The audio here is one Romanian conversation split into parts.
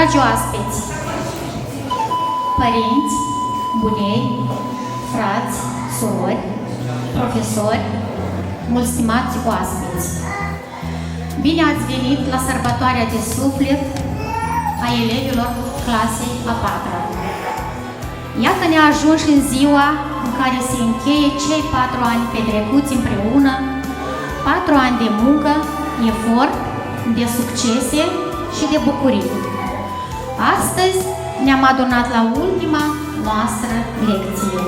Dragi oaspeți, părinți, bunieri, frați, surori, profesori, mulți stimați oaspeți, bine ați venit la sărbătoarea de suflet a elevilor clasei a 4-a. Iată ne ajuns în ziua în care se încheie cei 4 ani petrecuți împreună, 4 ani de muncă, efort, de succese și de bucurii. Astăzi ne-am adunat la ultima noastră lecție.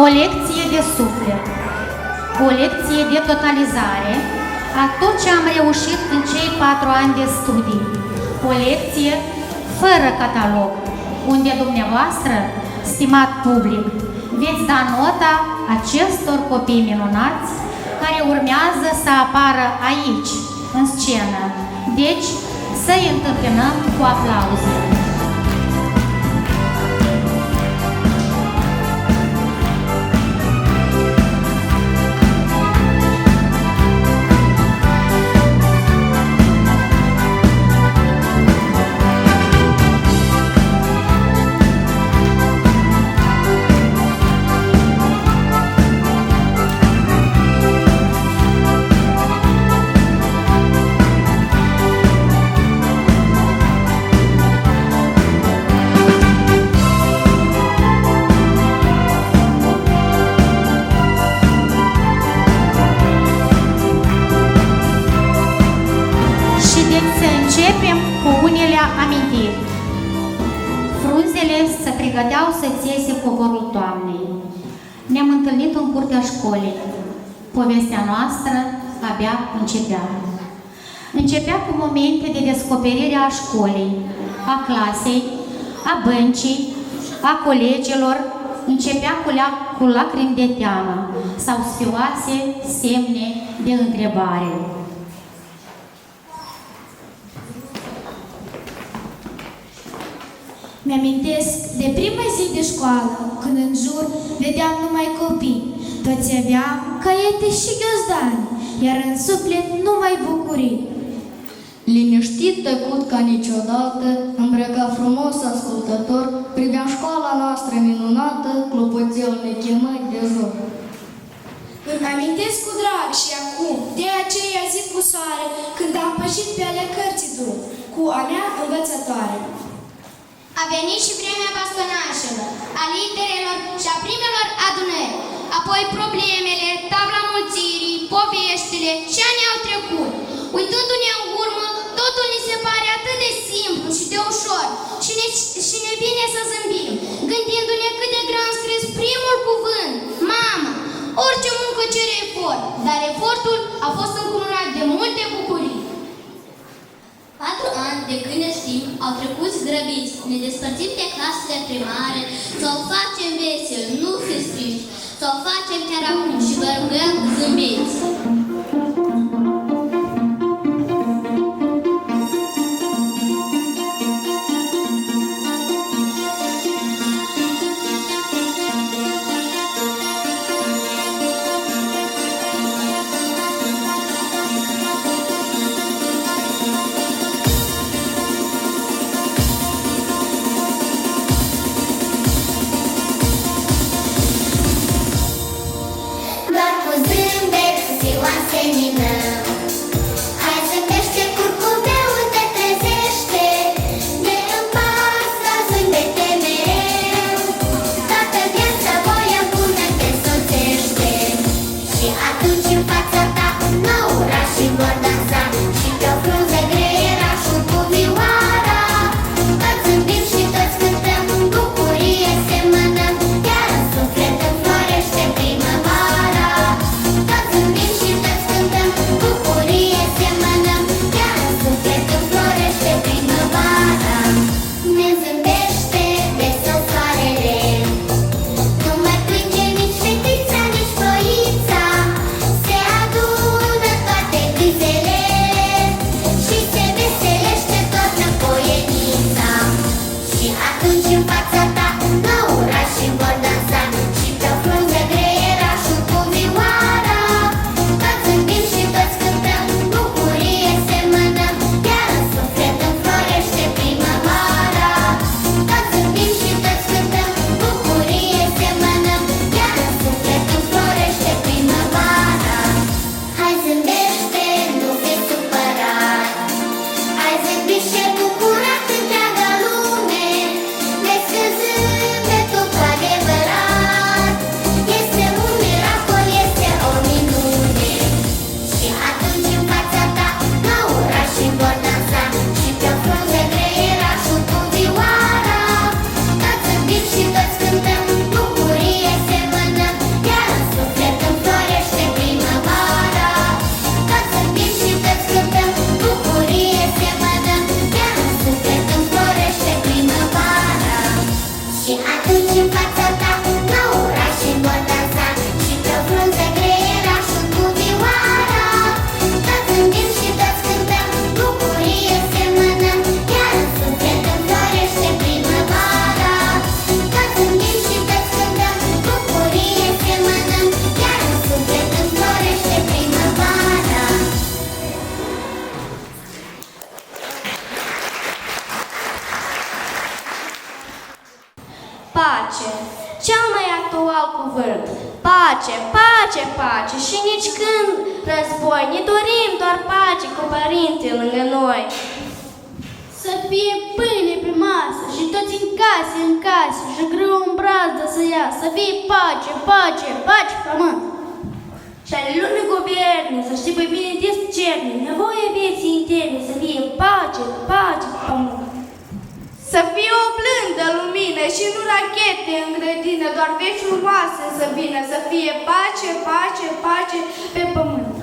O lecție de suflet, o lecție de totalizare a tot ce am reușit în cei 4 ani de studii. O lecție fără catalog, unde dumneavoastră, stimat public, veți da nota acestor copii minunați care urmează să apară aici, în scenă. Deci, să-i întâmpinăm cu aplauze. Amintiri. Frunzele se pregăteau să-ți iese covorul toamnei. Ne-am întâlnit în curtea școlii. Povestea noastră abia începea. Începea cu momente de descoperire a școlii, a clasei, a băncii, a colegilor. Începea cu lacrimi de teamă sau sfioase semne de întrebare. Mi-amintesc de prima zi de școală, când în jur vedeam numai copii. Toți aveam caiete și ghiozdani, iar în suflet numai bucurii. Liniștit, tăcut ca niciodată, îmbrăcat frumos ascultător, priveam școala noastră minunată, clopoțelul ne chemă de jur. Îmi amintesc cu drag și acum de aceea zi cu soare, când am pășit pe ale cărții drum, cu a mea învățătoare. A venit și vremea bastonașelor, a literelor și a primelor adunări. Apoi problemele, tabla mulțirii, poveștile și anii au trecut. Uitându-ne în urmă, totul ni se pare atât de simplu și de ușor și ne vine să zâmbim, gândindu-ne cât de greu am scris primul cuvânt, mamă. Orice muncă cere efort, dar efortul a fost încununat de multe bucurii. 4 ani de când ne știm au trecut grăbiți, ne despărțim de clasele primare, să o facem vesel, nu fiți triști, să o facem chiar acum și vă rugăm zâmbiți. Doar cu zâmbet ziua pace. Cel mai actual cuvânt. Pace, pace, pace. Și nici când război. Ne dorim doar pace cu părinții lângă noi. Să fie pâine pe masă și toți în case și grâu în brazdă să ia. Să fie pace, pace, pace, pământ. Și ale lumii guverne, să știi pe bine discerne, nevoie vieții interne, să fie pace, pace, pământ. Să fie o blândă lumină și nu rachete în grădină, doar vești frumoase să vină, să fie pace, pace, pace pe pământ.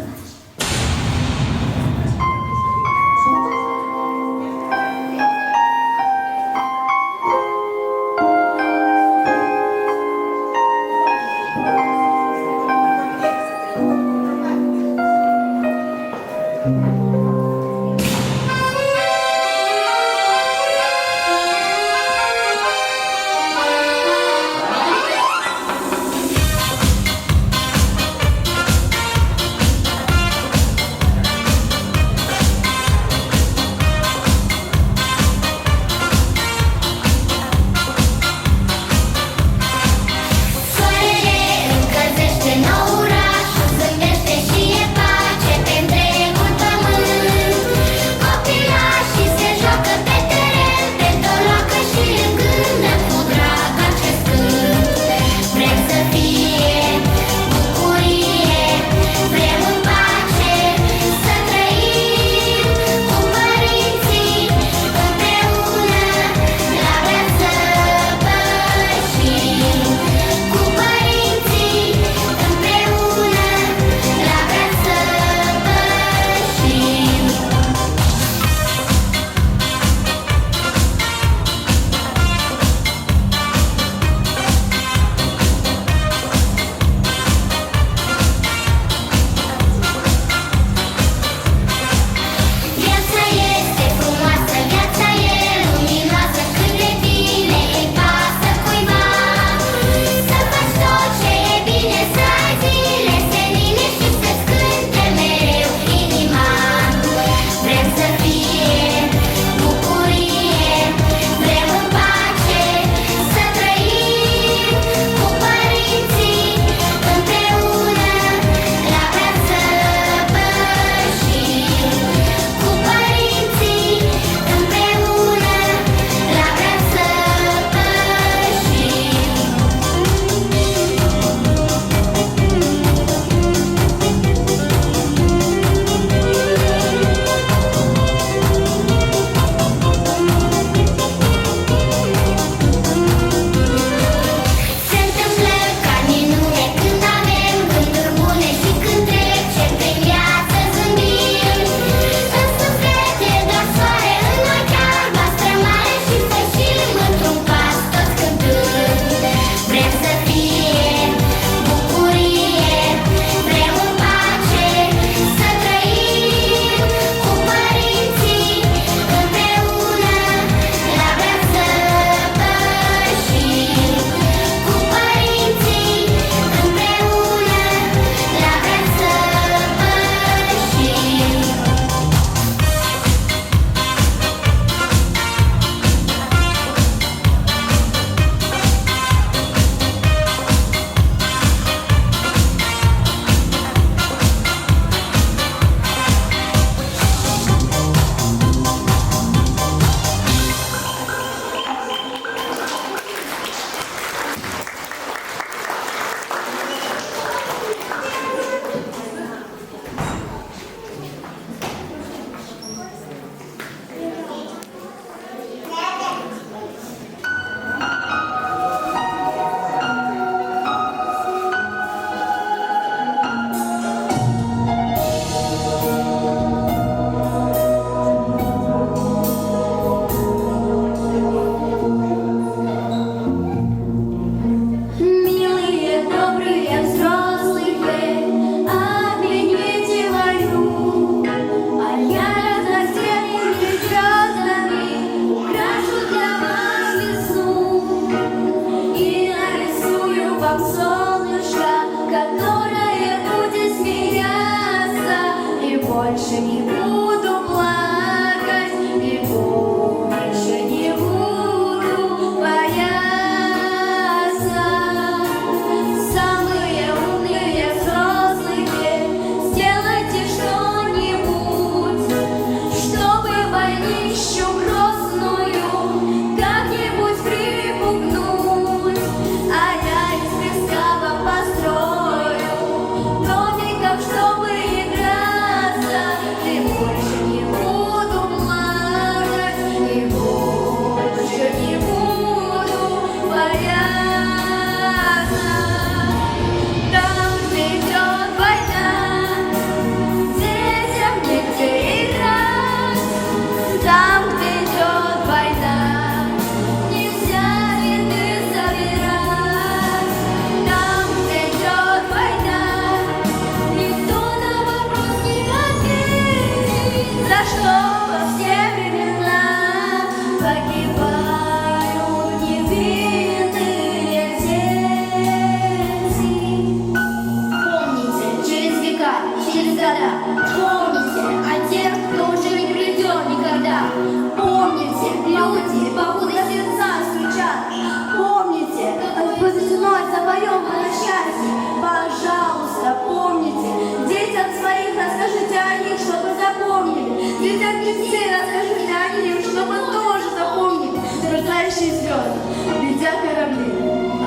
будете мной за воем счастье. Пожалуйста, помните, детям своих расскажите о них, чтобы запомнили. Детям детей расскажите о них, чтобы тоже запомнили. Мерцающие звезды, летят корабли,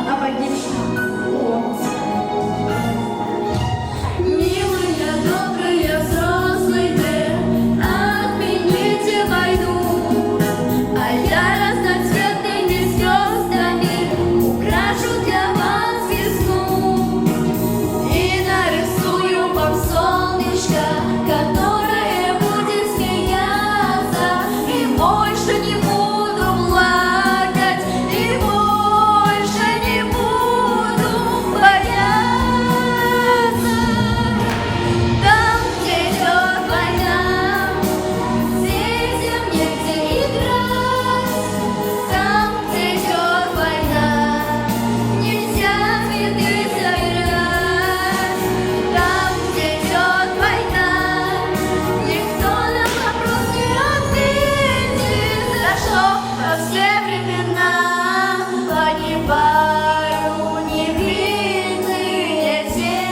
о погибших. Милые, добрые, взрослые, отмените войну, а я разноцветными звездами украшу для вас весну и нарисую вам солнышко, которое будет смеяться, и больше не буду плакать, и больше не буду бояться. Там, где идет война, детям негде играть. Там, где идет война, нельзя цветы собирать. Там, где идет война, никто на вопрос не ответит, за что во все времена погибают невинные дети.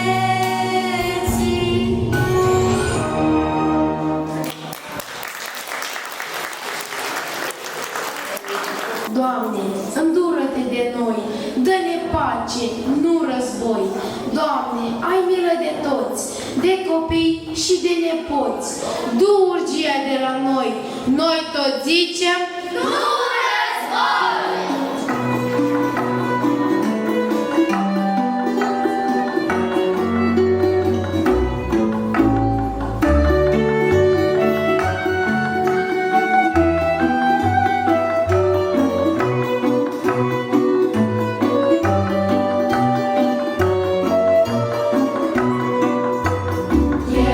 Doamne, îndură-te de noi, dă-ne pace, nu război. Doamne, ai milă de toți, de copii și de nepoți. Du urgia de la noi, noi tot zicem, nu război!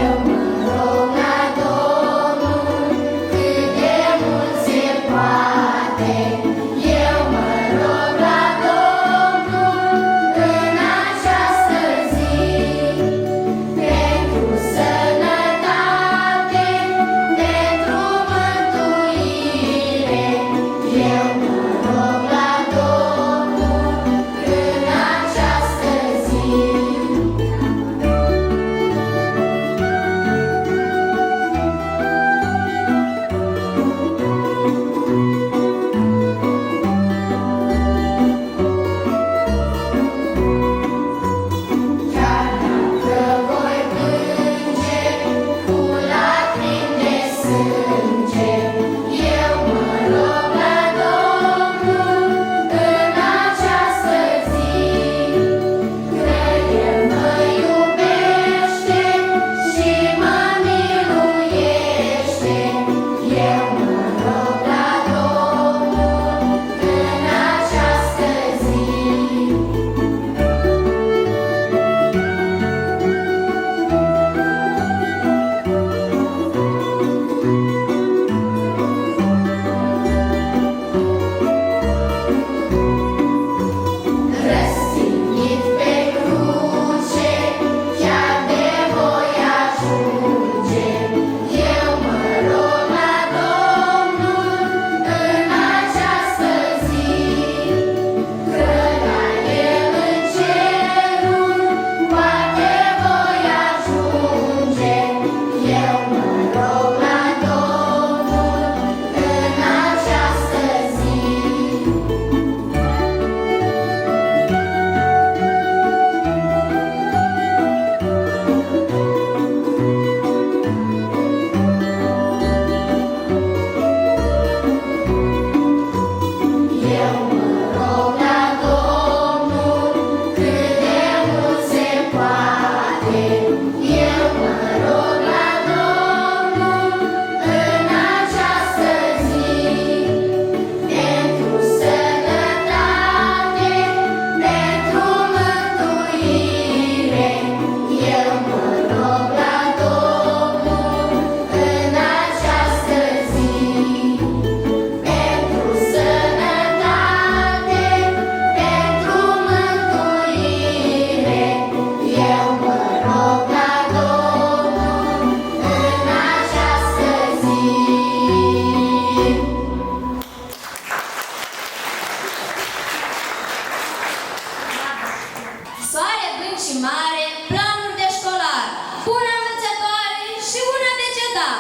Eu mă rog la Domnul cât de mult se poate. Eu mă și mare, planuri de școlar, bună învățătoare și una de cedar.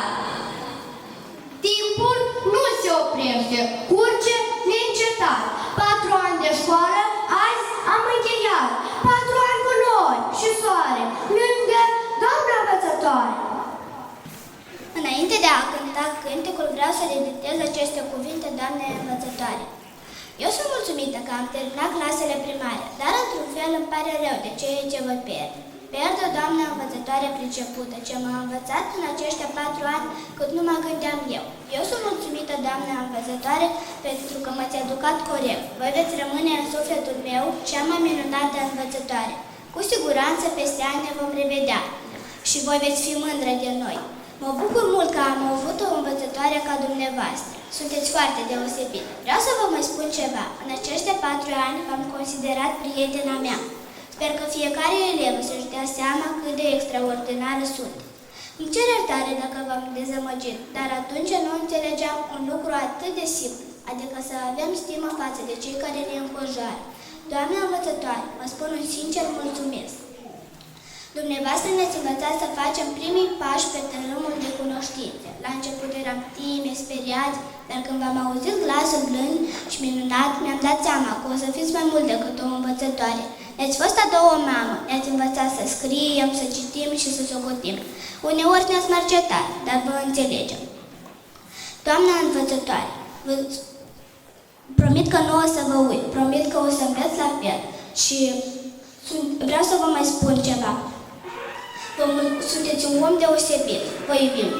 Timpul nu se oprește, curge neîncetat. 4 ani de școală, azi am încheiat. 4 ani cu nori și soare, lângă doamna învățătoare. Înainte de a cânta cântecul, vreau să redictez aceste cuvinte, doamne învățătoare. Eu sunt mulțumită că am terminat clasele primare, dar într-un fel îmi pare rău de ceea ce vă pierd. Pierd o doamnă învățătoare pricepută, ce m-a învățat în aceștia 4 ani cât nu mă gândeam eu. Eu sunt mulțumită, doamnă învățătoare, pentru că m-ați educat corect. Voi veți rămâne în sufletul meu cea mai minunată învățătoare. Cu siguranță peste ani ne vom revedea și voi veți fi mândră de noi. Mă bucur mult că am avut o învățătoare ca dumneavoastră. Sunteți foarte deosebit. Vreau să vă mai spun ceva. În aceștia 4 ani v-am considerat prietena mea. Sper că fiecare elev să-și dea seama cât de extraordinară sunt. Îmi cer iertare dacă v-am dezamăgit, dar atunci nu înțelegeam un lucru atât de simplu, adică să avem stimă față de cei care ne înconjoară. Doamne învățătoare, vă spun un sincer mulțumesc. Dumneavoastră ne-ați învățat să facem primii pași pe tărâmul de cunoștințe. La început eram timidi, speriați, dar când v-am auzit glasul blând și minunat, mi-am dat seama că o să fiți mai mult decât o învățătoare. Ne-ați fost a doua mamă, ne-ați învățat să scriem, să citim și să socotim. Uneori ne-ați marcetat, dar vă înțelegem. Doamna învățătoare, vă promit că nu o să vă uit, promit că o să înveți la fel și vreau să vă mai spun ceva. Sunteți un om deosebit. Vă iubim!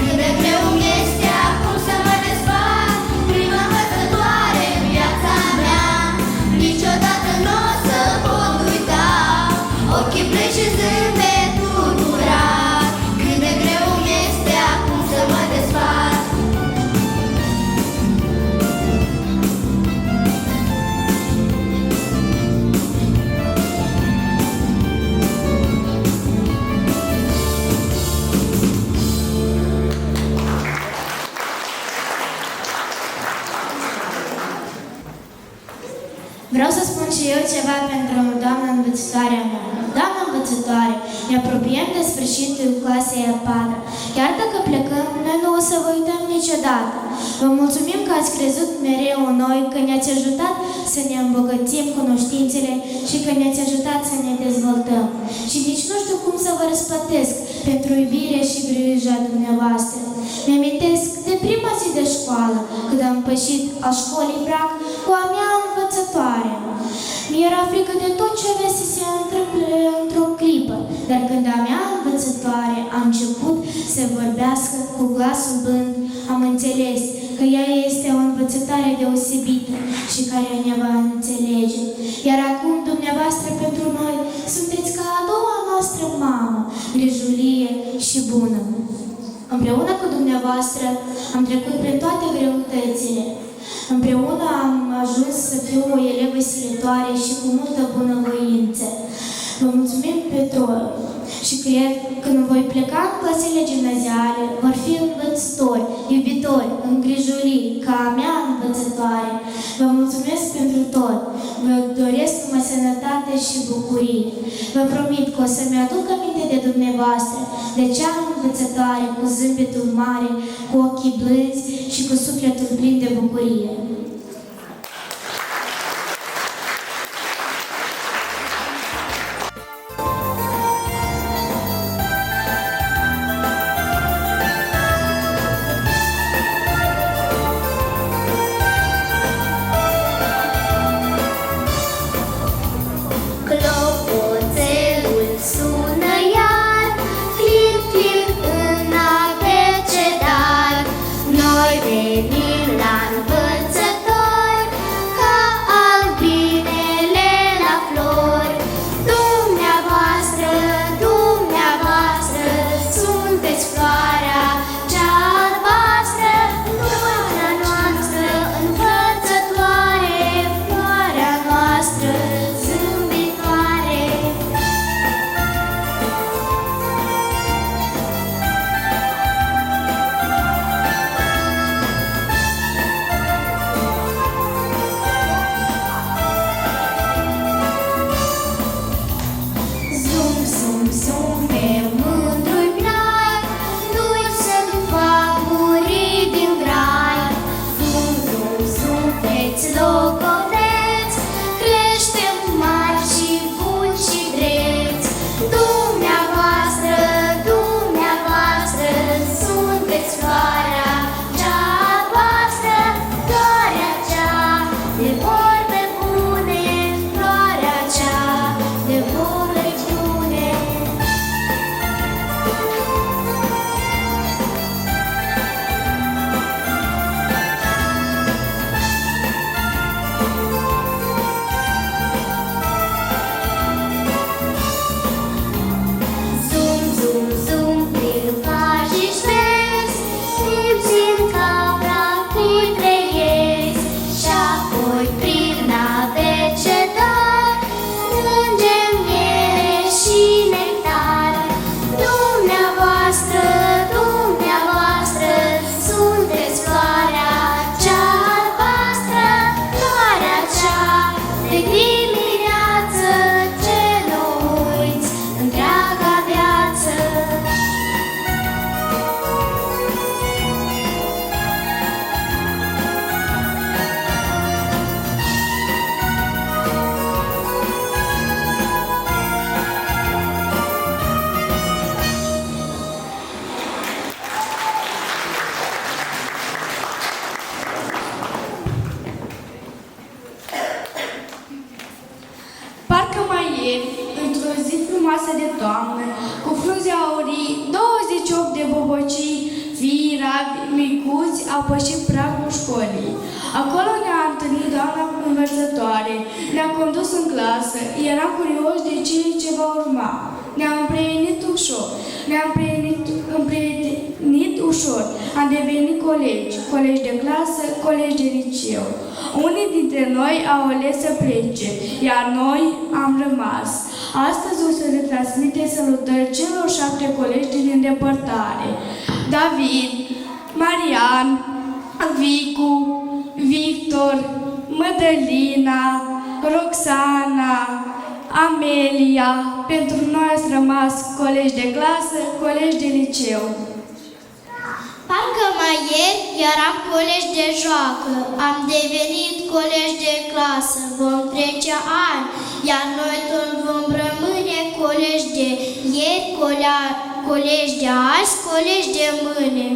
Când de greu mi-este acum să mă despart, și eu ceva pentru doamna învățătoarea mea. Doamna învățătoare, ne apropiem de sfârșitul clasei a 4. Chiar dacă plecăm, noi nu o să vă uităm niciodată. Vă mulțumim că ați crezut mereu în noi, că ne-ați ajutat să ne îmbogățim cunoștințele și că ne-ați ajutat să ne dezvoltăm. Și nici nu știu cum să vă răsplătesc pentru iubire și grija dumneavoastră. Mi-amintesc de prima zi de școală, când am pășit al școlii prag cu a mea învățătoare. Mi-era frică de tot ce avea să se întâmple într-o clipă, dar când a mea învățătoare a început să vorbească cu glasul blând, am înțeles că ea este o învățătoare deosebită și care ne va înțelege. Iar acum, dumneavoastră, pentru noi, sunteți ca a doua noastră mamă, grijulie și bună. Împreună cu dumneavoastră am trecut prin toate greutățile. Împreună am ajuns să fiu o elevă silitoare și cu multă bunăvoință. Vă mulțumim pe tot și cred că când voi pleca în clasele gimnaziale, vor fi învățători, iubitori, îngrijulii, ca a mea învățătoare. Vă mulțumesc pentru tot. Vă doresc numai sănătate și bucurie. Vă promit că o să-mi aduc aminte de dumneavoastră, de cea învățătoare cu zâmbetul mare, cu ochii blânzi și cu sufletul plin de bucurie. Venim la învățători. frumoasă de toamnă, cu frunze aurii, 28 de bobocii, fii ravi, micuți, au pășit pragul școlii. Acolo ne-a întâlnit doamna învățătoare, ne-a condus în clasă, eram curioși de ce va urma. Ne-am împrietenit ușor, am devenit colegi de clasă, colegi de liceu. Unii dintre noi au ales să plece, iar noi am rămas. Astăzi o să le transmite salutări celor 7 colegi din îndepărtare: David, Marian, Vicu, Victor, Mădălina, Roxana, Amelia, pentru noi ați rămas colegi de clasă, colegi de liceu. Parcă mai ieri eram colegi de joacă, am devenit colegi de clasă, vom trece ani, iar noi tot vom rămâne colegi de ieri, colegi de azi, colegi de mâine.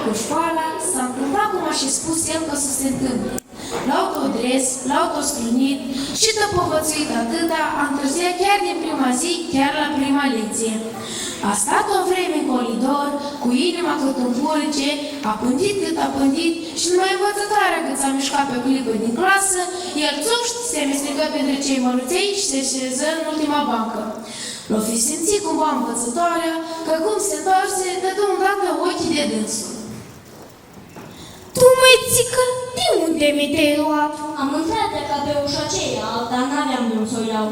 Cu școala s-a întâmplat cum a și spus el că să se întâmple. L-au tot dres, l-au tot strunit și tăpovățuit atâta, a întârziat chiar din prima zi, chiar la prima lecție. A stat o vreme în coridor, cu inima cât un pulce, a pândit cât a pândit și numai învățătoarea cât s-a mișcat pe o clipă din clasă, el țuști se amestecă printre cei măruței și se șeză în ultima bancă. L-o fi simțit cumva învățătoarea că cum se întoarse, dădu îndată ochii de dânsul. Tu, măițică, de unde mi te-ai luat? Am intrat de ca pe ușa aceea, dar n-aveam de să o iau.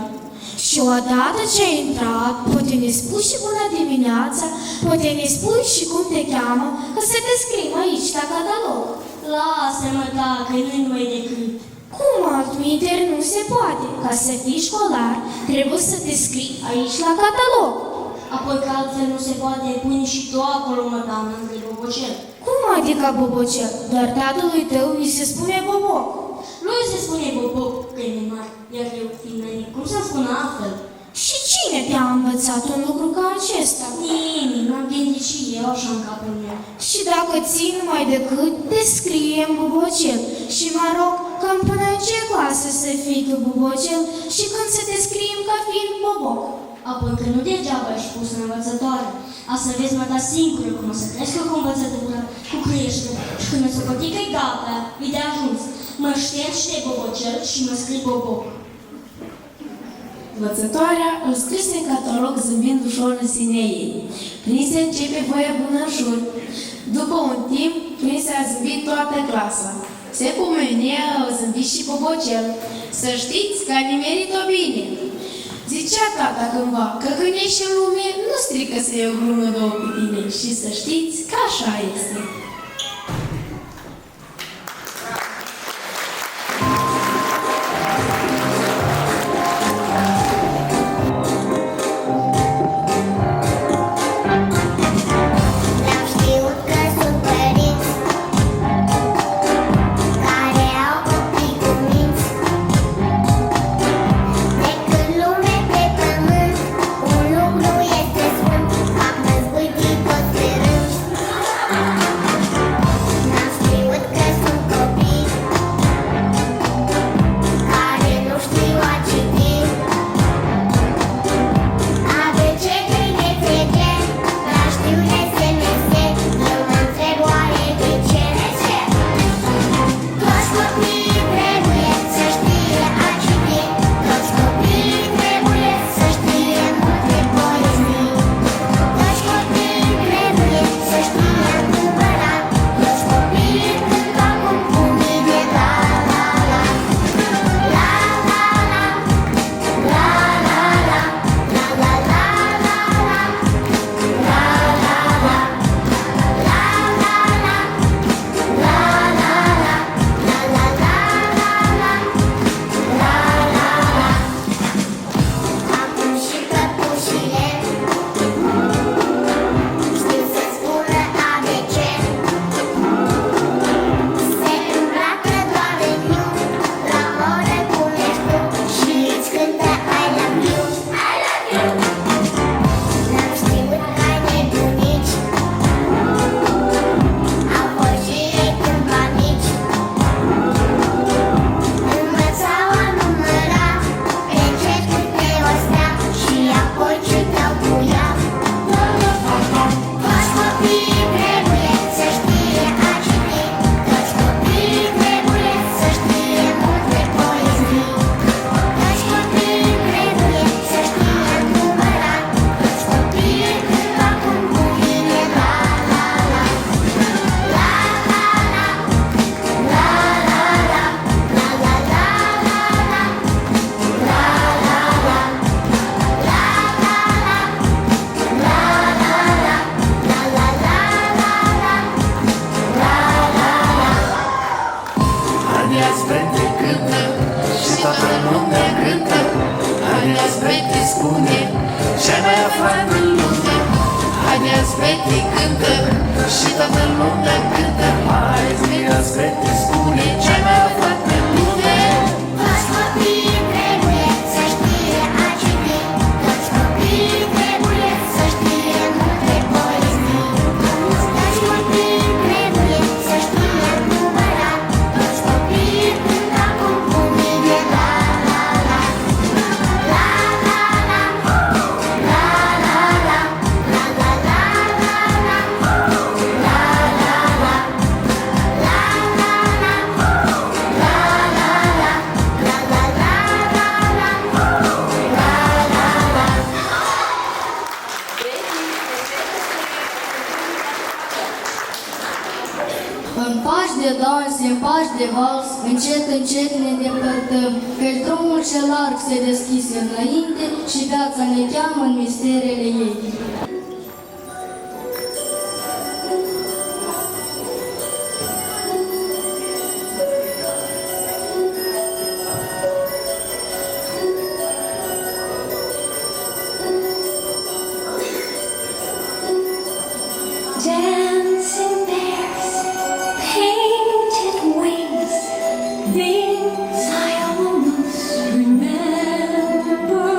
Și Și odată ce ai intrat, poate ne spui și bună dimineața, poate ne spui și cum te cheamă, că să te scriem aici la catalog. Lasă-mă, dacă nu-i numai decât. Cum altminteri nu se poate? Ca să fii școlar, trebuie să te scrii aici la catalog. Apoi că altfel nu se poate, pune și tu acolo, mă, doamnă, Andrei Bobocel. Cum adică Bobocel? Doar tatălui tău îi se spune Boboc. Lui se spune Boboc, că e minunat, iar eu, fiind nenic, cum să spun altfel? Și cine te-a învățat un lucru ca acesta? Nimeni, m-am gândit și eu așa în capul meu. Și dacă ții numai decât, te scriem Bobocel. Și mă rog, cam până în ce clasă să fii tu Bobocel și când să te scriem ca fiind Boboc. Apoi că nu degeaba ești pus în învățătoare, a să vezi mă da singură cum o să crești cu învățătură, cu creștere și când o să pătii că-i gata, e de ajuns. Mă ștergi de Bobocel și mă scrii Boboc. Învățătoarea îl scrise în catalog zâmbind ușor în sine ei. Prinse începe voia bună în jur. După un timp, Prinse a zâmbit toată clasa. Se pomenea, au zâmbit și Bobocel. Să știți că a nimerit-o bine. Zicea tata cândva că când ești în lume, nu strică să iei o glumă două cu tine. Și să știți că așa este. În pași de dans, în pași de vals, încet, încet ne depărtăm, căci drumul cel larg se deschise înainte și viața ne cheamă în misterele ei. Dancing bears, painted wings, things I almost remember,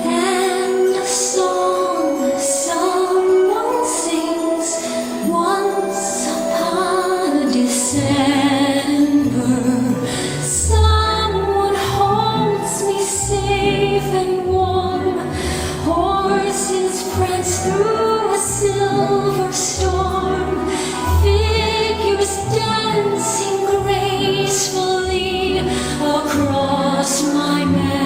and a song someone sings once upon a December. Someone holds me safe and warm, horses prance through a silver storm, figures dancing gracefully across my memory.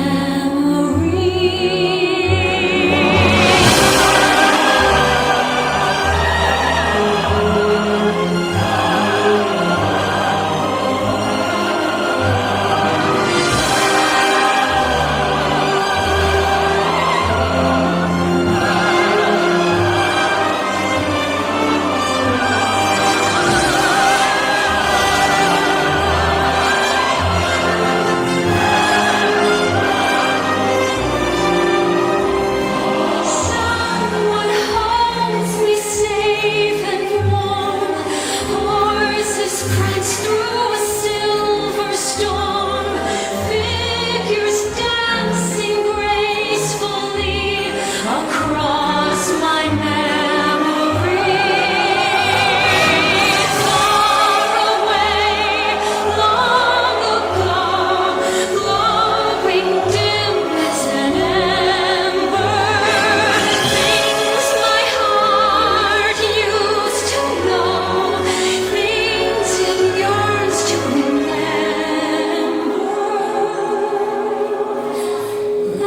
Someone holds me safe and warm, horses prance through a silver storm, figures dancing gracefully across my memory. Far away, long ago, glowing dim as an ember, things my heart used to know, things it yearns to remember.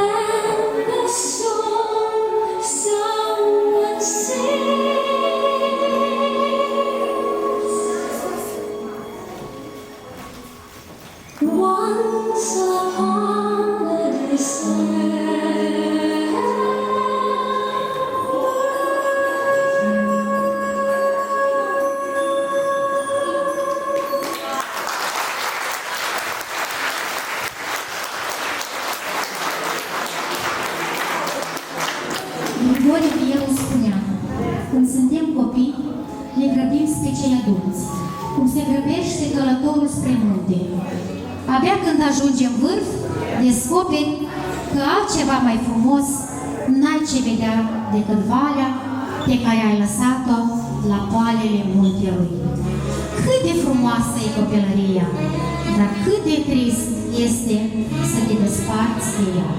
And the song someone sings once upon a Grigore Bielu spunea: când suntem copii, ne grăbim spre cei adulți, cum se grăbește călătorul spre munte. Abia când ajungi în vârf, descoperi că altceva mai frumos n-ai ce vedea decât valea pe care ai lăsat-o la poalele muntelui. Cât de frumoasă e copilăria, dar cât de trist este să te desparți de ea.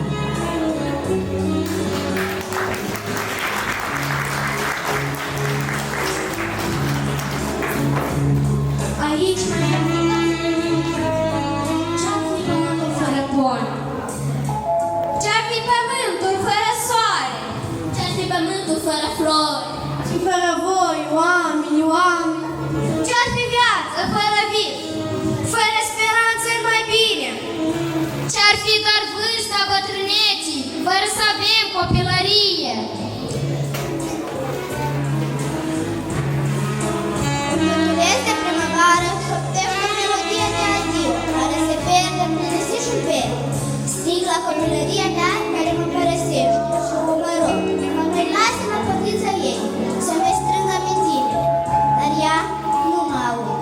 Aici mai am ce-ar fi pământul fără poli? Ce-ar fi pământul fără soare? Ce-ar fi pământul fără flori? Și fără voi, oameni? Ce-ar fi viață fără vis? Fără speranță mai bine? Ce-ar fi doar vârsta bătrâneții, fără să avem copilărie? În de primăvară șoptește o melodie de adio, care se pierde în nisișul verde. Strig la copilăria mea care mă părăsește și mă rog, mă lasă în pătița ei, să-mi strâng amintire. Dar ea nu mă aude.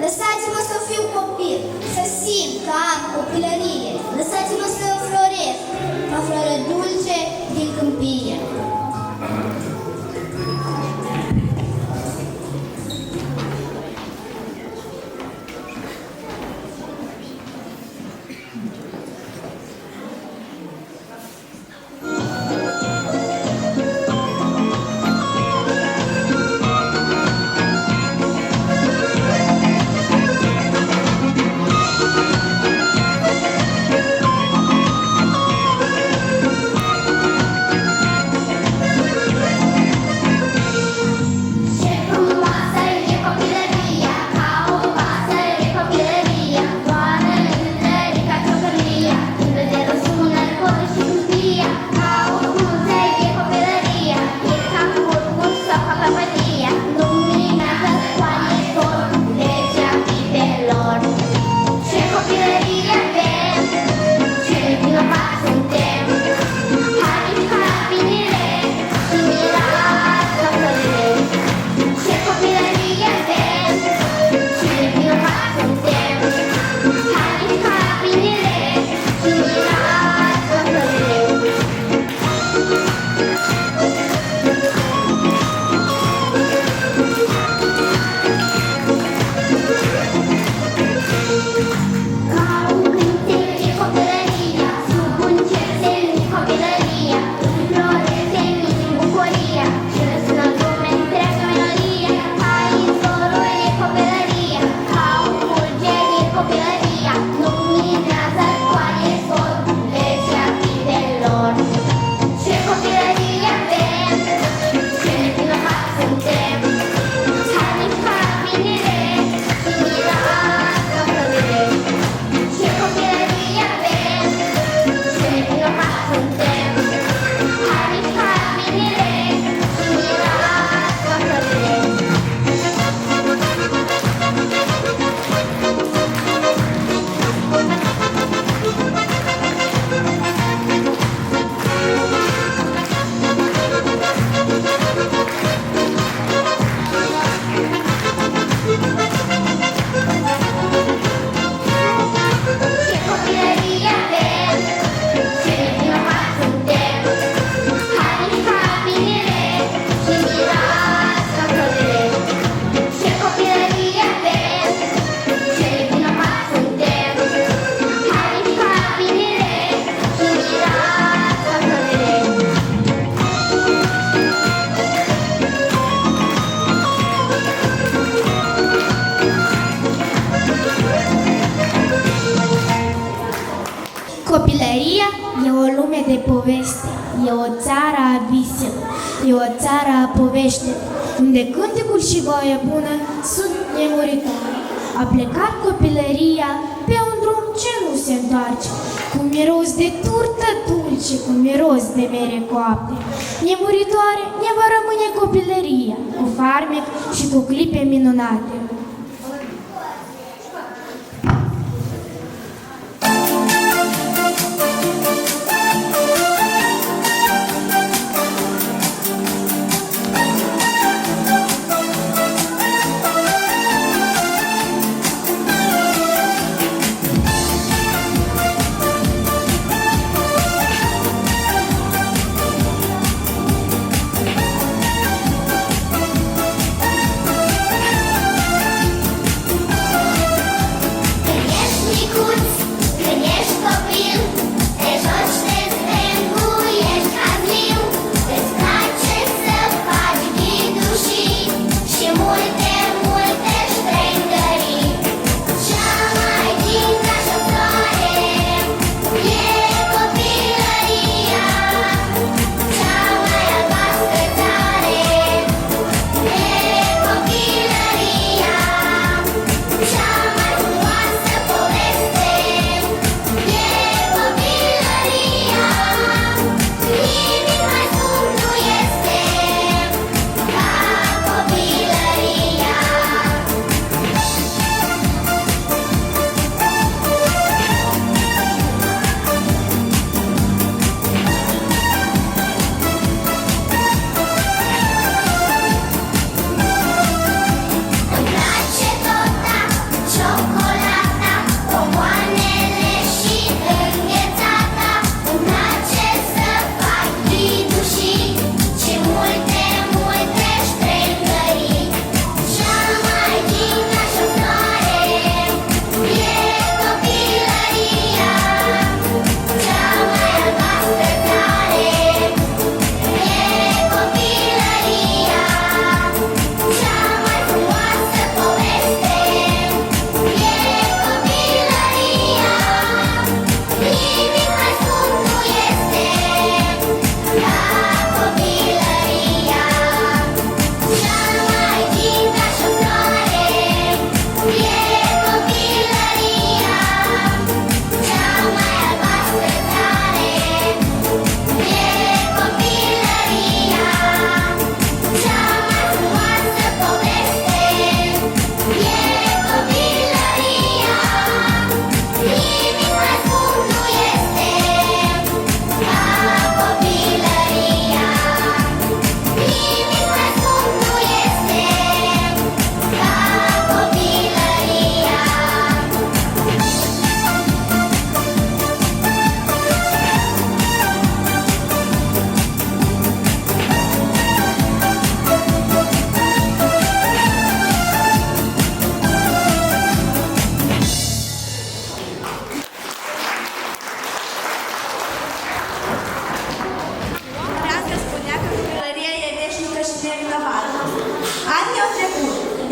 Lăsați-mă să fiu copil, să simt că am copilărie. Lăsați-mă să înfloresc, ca floare dulce din câmpie. de poveste, e o țară a viselor, e o țară a poveștilor, unde cântecul și voia bună sunt nemuritoare. A plecat copilăria pe un drum ce nu se întoarce, cu miros de turtă dulce, cu miros de mere coapte. Nemuritoare ne va rămâne copilăria, cu farmec și cu clipe minunate.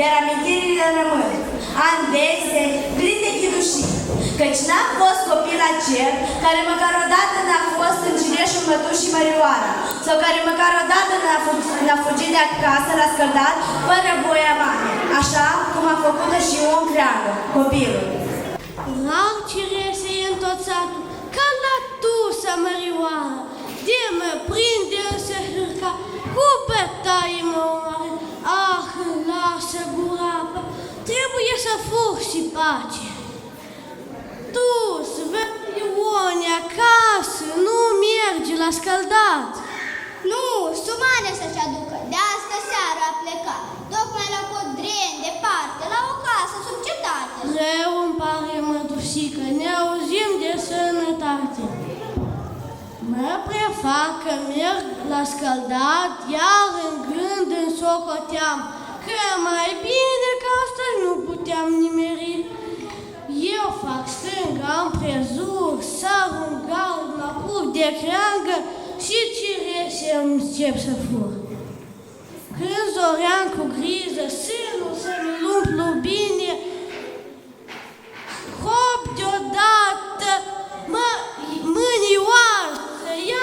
iar amintirile rămân. Ani dese, plini de chidușii, căci n-am fost copil acel care măcar odată n-a fost în cireșul mătușii Mărioara, sau care măcar odată n-a fugit de acasă la scăldat fără voia mamei, așa cum a făcut și un creangă, copilul. Rar cirese în tot satul, ca la tusă Mărioara, de mă prinde însă hârca, cu bătaie mă omoară. Ah, lasă gurapă, trebuie să fug și pace. Tu-s, Ione, acasă, nu mergi la scăldat. Nu, Sumane să-și aducă, de astă seară a plecat, tocmai la Codren, departe, la o casă sub cetate. Rău îmi pare, mătușică, ne auzim de sănătate. Mă prefac că merg la scăldat, iar în gând însocoteam că mai bine că astăzi nu puteam nimeri. Eu fac stânga împrejur, sar un gard, mă apuc de creangă și cirese îmi încep să fur. Când zoream cu griză, sânul să-mi umplu bine, hop deodată, mânioasă, ia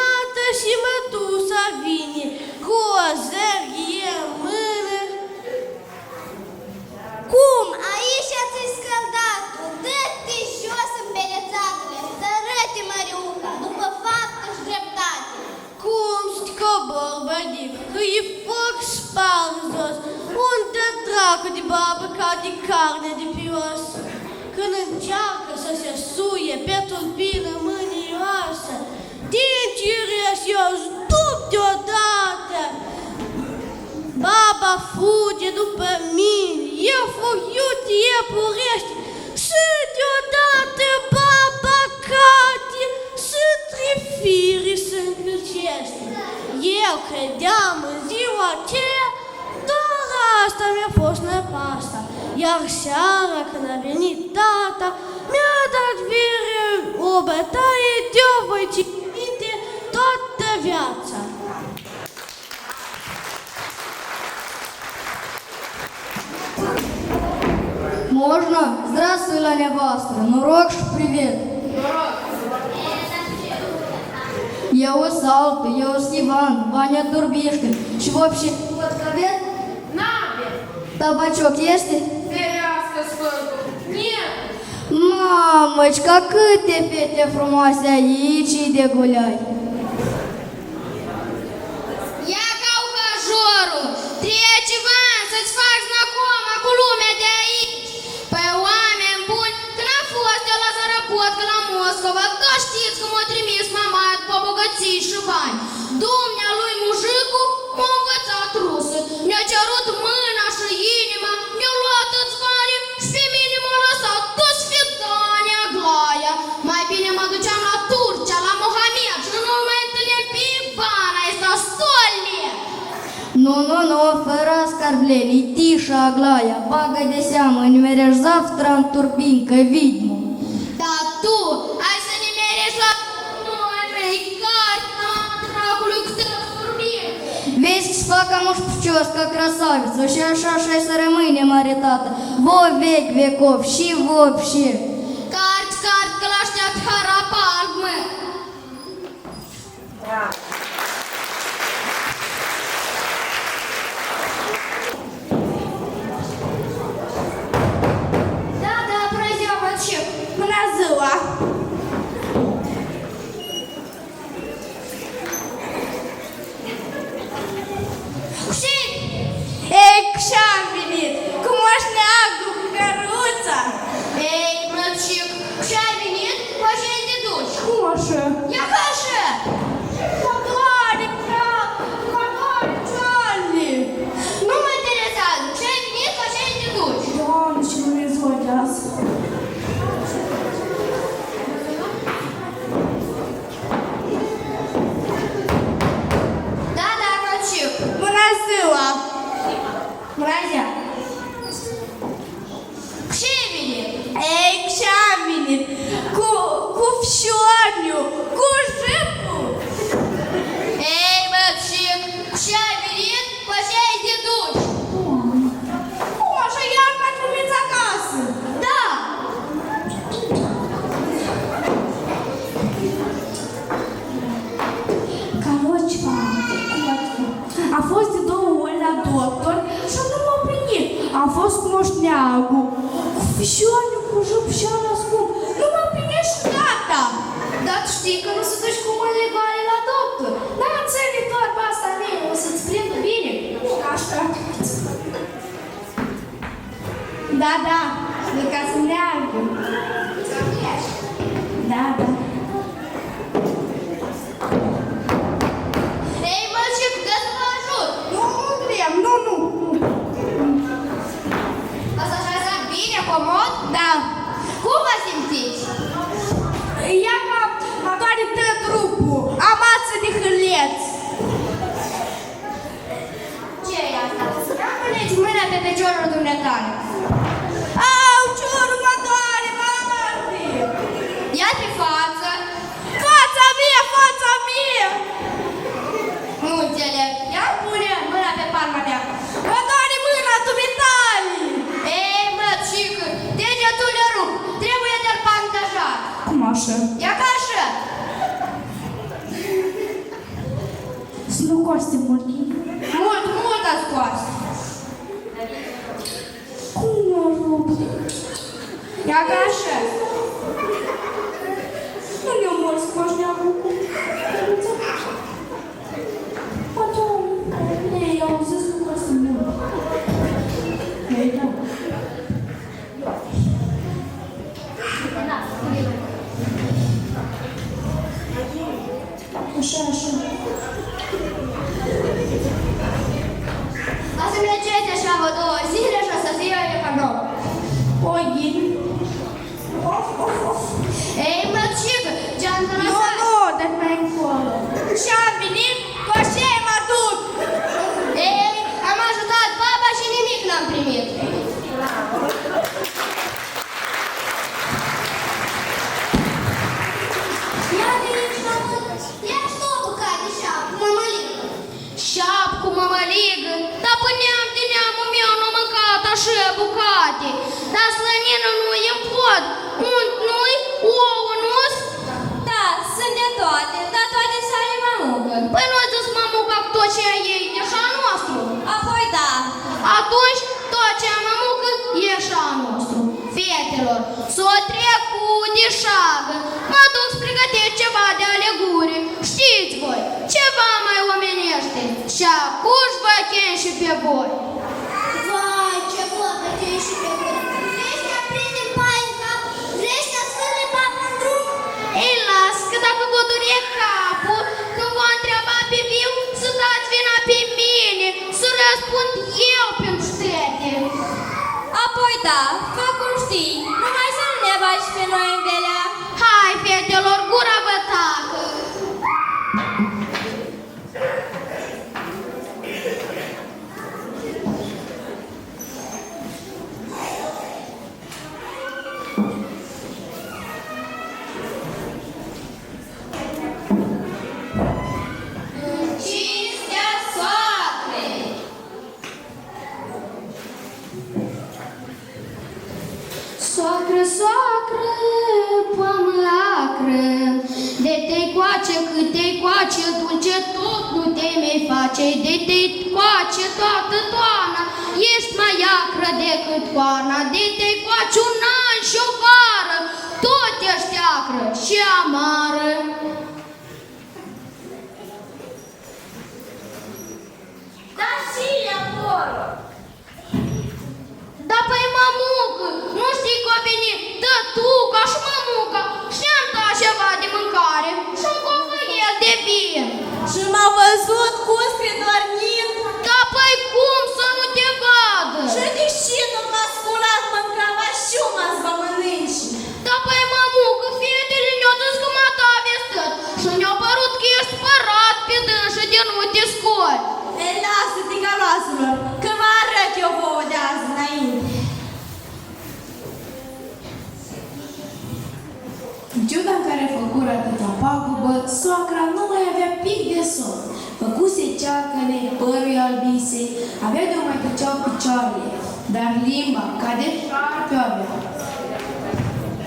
dracu de babă ca de carne de pios. Când încearcă să se suie pe tulpină mânioasă, dinții resioși duc deodată. Baba fuge după mine, eu fug iute iepurește, și deodată baba cade, și trifiri se încălcește. Eu credeam în ziua aceea, doar asta mi-a fost năpasta. Iar seara când a venit tata, mi-a dat vire o bătaie de-o voi ține minte toată viața. Можно? Здравствуй, la nevastă! Noroc și привет! Eu sunt Altă, eu sunt Ivan, Vania Turbișkin și вообще подковет? N-avem! Табачок este? Ferească Sfântul! Нет! Mamăcica, câte fete frumoase aici de guleai! Ia Caucajorul, treci Ivan să-ți faci знакома cu lumea de aici. Păi oameni buni, când a fost eu la Zărăpotcă la Moscova, că știți că m-a trimis mama după bogății și bani. Dumnea lui mujicu m-a învățat rusă, mi-a cerut mâna și inima, mi-a luat toți banii și pe mine m-a lăsat toți fetania Aglaia. Mai bine mă duceam la Turcia, la Mohamed și nu mai întâlneam pe Ivana, este 100 lei. Nu, fără оскорблений, тише, Аглая, bagă de seamă, nimerești завтра în Turpincă, видимо. Da, tu, hai să ne merești la noi, carta dragului cu tărbie. Весь să facă muș прическа красавица, și așa și să rămâne maritată, во век веков și вообще. Cart, că l-așteaptă Harapalb, mă. Da, bună ziua, măciuc! Bună ziua! Ei, ce-am venit? Cu moșneagul, cu căruța! Ei, măciuc, ce-ai venit? Cu așa te duci? Cum așa? Ia ca așa! Mătoare, Charlie! Nu mă interesează, ce-ai venit? Cu așa te duci? Doamne, ce nu mi-e zvodeasă! Da, măciuc. Bună ziua! Bună ziua! Ce-ai venit? Ei, ce-am venit? Cu fșorniu, cu jipul! Ei, măciuc, ce-ai venit? Cu așa te duci? Cum așa, iar mă trimiți acasă? Da! Короче, a fost de 2 ori la doctor și nu m-a primit. A fost cu moșneagul, cu fișorniu, cu jup și ala scump. Nu m-a primit și gata. Dar tu știi că nu se duci cu mâinile goale la doctor. Dar înțeleg torba asta mea, o să-ți prindă bine. Așa. Da, ca să meargă. Da. Ei, măciuc, dă să vă ajut! Nu vrem, nu. O să așa bine, comod? Da. Cum vă simțiți? Ia ca mă doare tot trupul. Am ață de hârleț. Ce e asta? Ia puneți mâna pe piciorul dumneatale. Au, ciorul mă doare, mami! Ia pe față! Fața mea! Nu înțeleg. Ia pune mâna pe palma mea. Mă doare mâna dumitale! Ei, măciucă, degetul le rup. Trebuie de-l bandajat. Cum așa? Ia ca așa. Să nu coste mult. Mult a scoas. Cum mă rup? Ia ca așa. Nu ne-o mor să faci neagul cu căruța. Poate ei au zis că coste mult. O să mergeți așa vă 2 zile și o să fie econom. Ei, măcică, ce-am lăsat? Nu, dar mai încolo. Și-am venit, cu așa mă duc. Ei, am ajutat baba și nimic n-am primit. Ia de aici, mamă, ia și tu o bucată de șapă, mămăligă. Șap cu mămăligă, dar până neam de neamul meu n-a mâncat așa bucate. Dar slănină nu-i în pod, unt nu-i, ouă nu-s. Da, sunt de toate, dar toate sale mămugă. Păi nu-ți zis mămuca cu tot ce ei e așa nostru. Apoi da. Atunci tot ce am mămucă e așa nostru. Fetelor, s-o trecut de șagă, mă duc să pregătesc ceva de aleguri. Știți voi, ceva mai omenește și acuși vă chem și pe voi. Vai, ce vorbe te ieși pe gură. Vrei să aprinde pai în cap? Vrei să sfârle papa în drum? Ei, las că dacă vă dure capul, când vă întreba pe viu, să dați vina pe mine, să răspund eu pentru toate. Apoi da, fă cum știi, numai să nu ne bagi pe noi în velea. Hai, fetelor, gura vă tacă! Cinstea soacrei! Soacră, soacră, poamă acră, de te-i coace cât te-i coace, dulce tot nu te mai face, de te-i coace toată toana, ești mai acră decât coana, de te-i coace un an și o vară, tot ești acră și amară. Da și acolo. Da, păi mămucă, nu știi că a venit tătuca și mămuca și-am dat ceva de mâncare și un cofăiel de vin. Și m-a văzut custre dormind. Da, păi cum să nu te vadă? Și deși nu m-a sculat, mâncava și eu m-ați vă mănânci. Da, păi mămucă, fetele ne-au zis că mă ta vestit și ne-a părut că ești spărat pe dânsă de nu te scoli. Ei, lasă-te, galoaselor, că vă arăt eu vouă de azi înainte. În ciuda în care făcură atâta pagubă, soacra nu mai avea pic de somn. Făcuse ceacăne, părul albise, avea de o mai tăceau picioarele, dar limba, ca de șarpe o avea.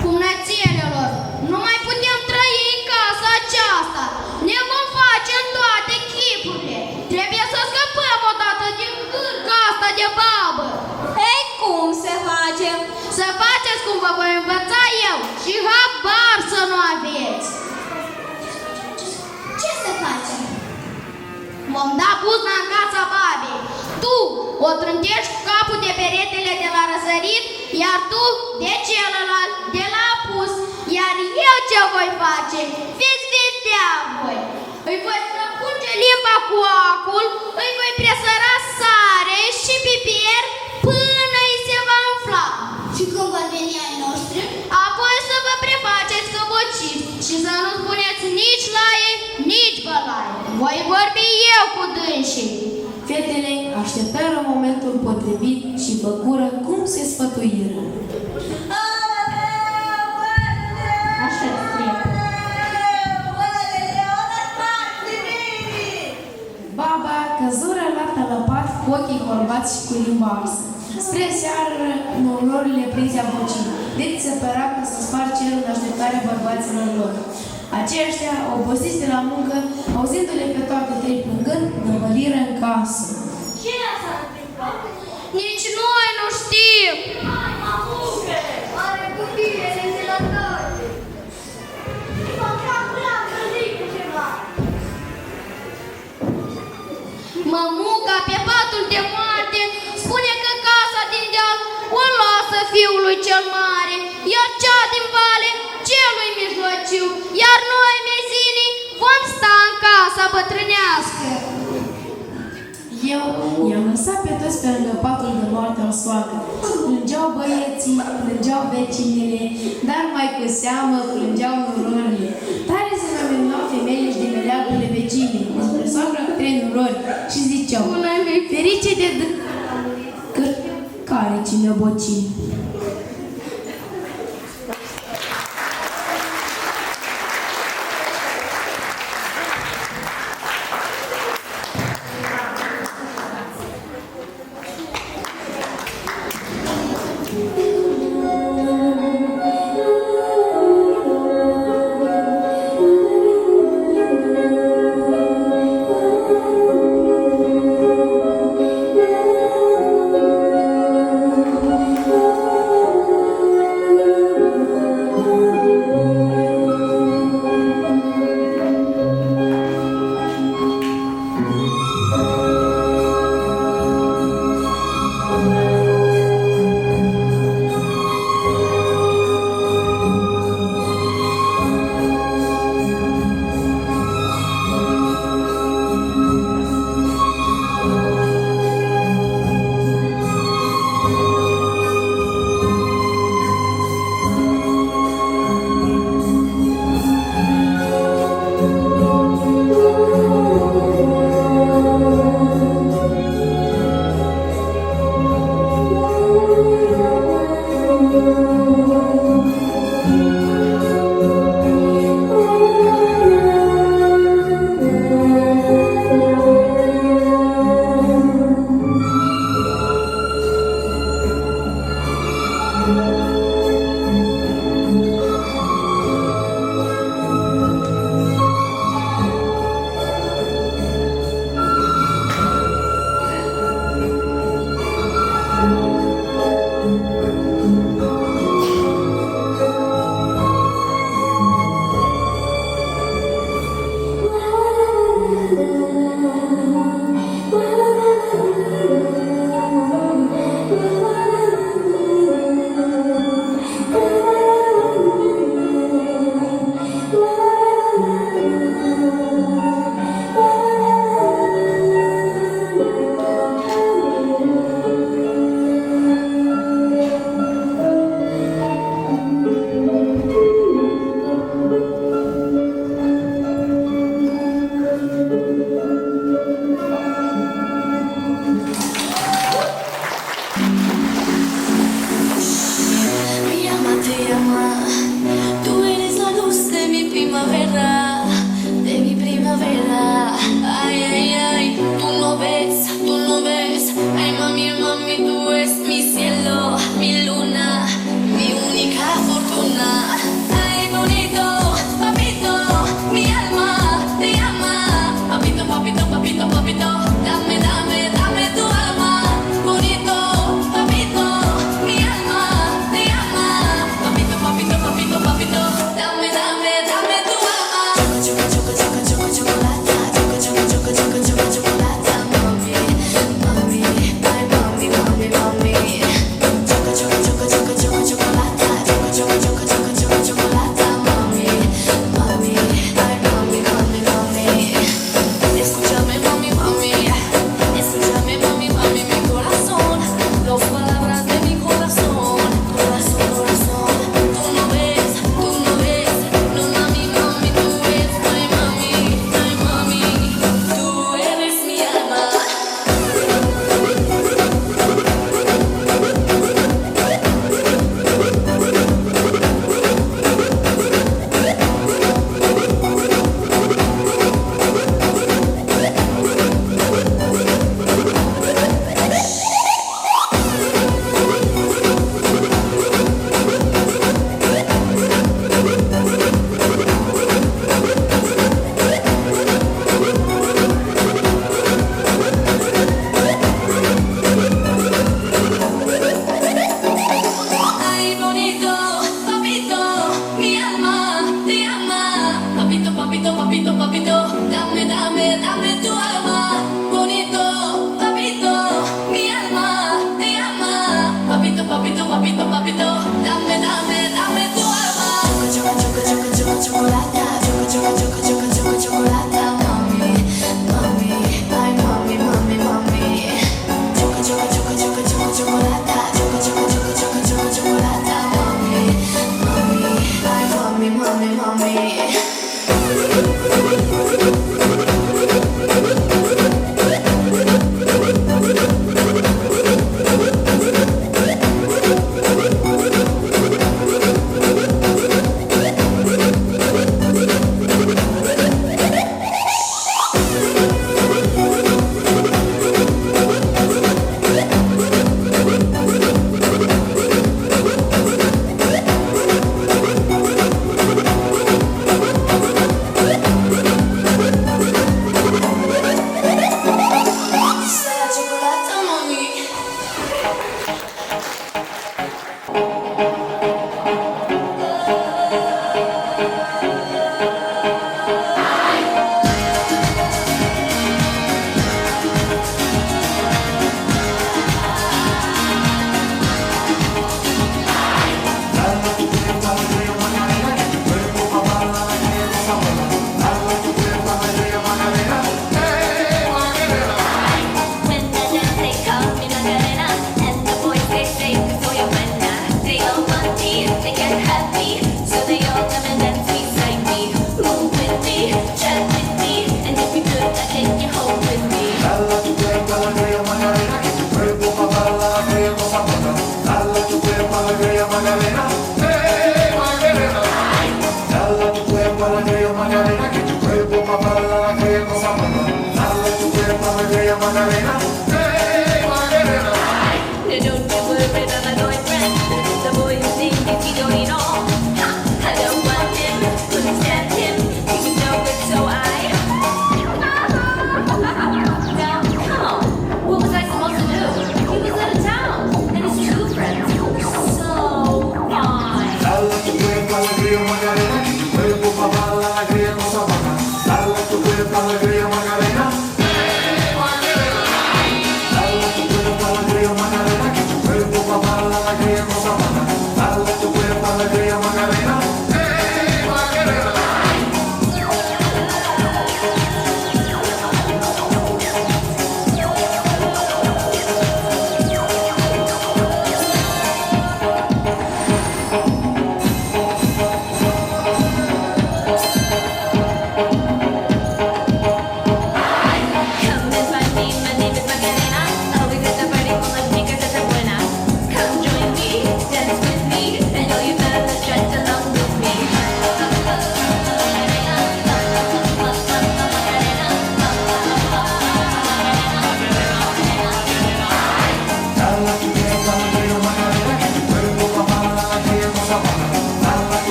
Cumnățelelor, nu mai putem trăi în casa aceasta. Ne vom face în toate chipurile. Trebuie să scăpăm odată din hârca asta de babă. Ei, cum se face? Să faceți cum vă voi învăța eu și habar să nu aveți. Ce se face? Vom da buzna în casa babei. Tu o trântești cu capul de peretele de la răsărit, iar tu de celălalt, de la apus. Iar eu ce voi face? Veți vedea voi. Îi voi străpunge limba cu acul, îi voi presăra sare și piper până îi se va umfla. Și când vor veni ai noștri? Apoi să vă prefaceți că bociți și să nu spuneți nici la ei, nici bălaie. Voi vorbi eu cu dânsii. Fetele așteptară momentul potrivit și făcură cum se sfătuiră. Așa scrie. Baba căzură la pat cu ochii holbați și cu limba arsă. Spre seară, nourorile prinse a vocii. Deci se părea că să sparg cerul în așteptarea bărbaților lor. Aceștia, obosiți de la muncă, auzindu-le pe toate trei plângând, năvăliră în casă. Cine s-a întâmplat? Nici noi nu știm. Hai, mamuche! Are copile de la toate! Mă fac prea zic ceva! Mămuca pe patul de moarte spune că casa din fiului cel mare, iar cea din vale celui mijlociu, iar noi, mezinii, vom sta în casa bătrânească. Eu i-am lăsat pe toți pe lângă patul de moarte al soacră. Plângeau băieții, plângeau vecinile, dar mai cu seamă plângeau nurorile. Tare se mă minunau femeile și din meleagurile vecinii, despre soacră cu 3 nurori și ziceau: ferice de care cine bocii.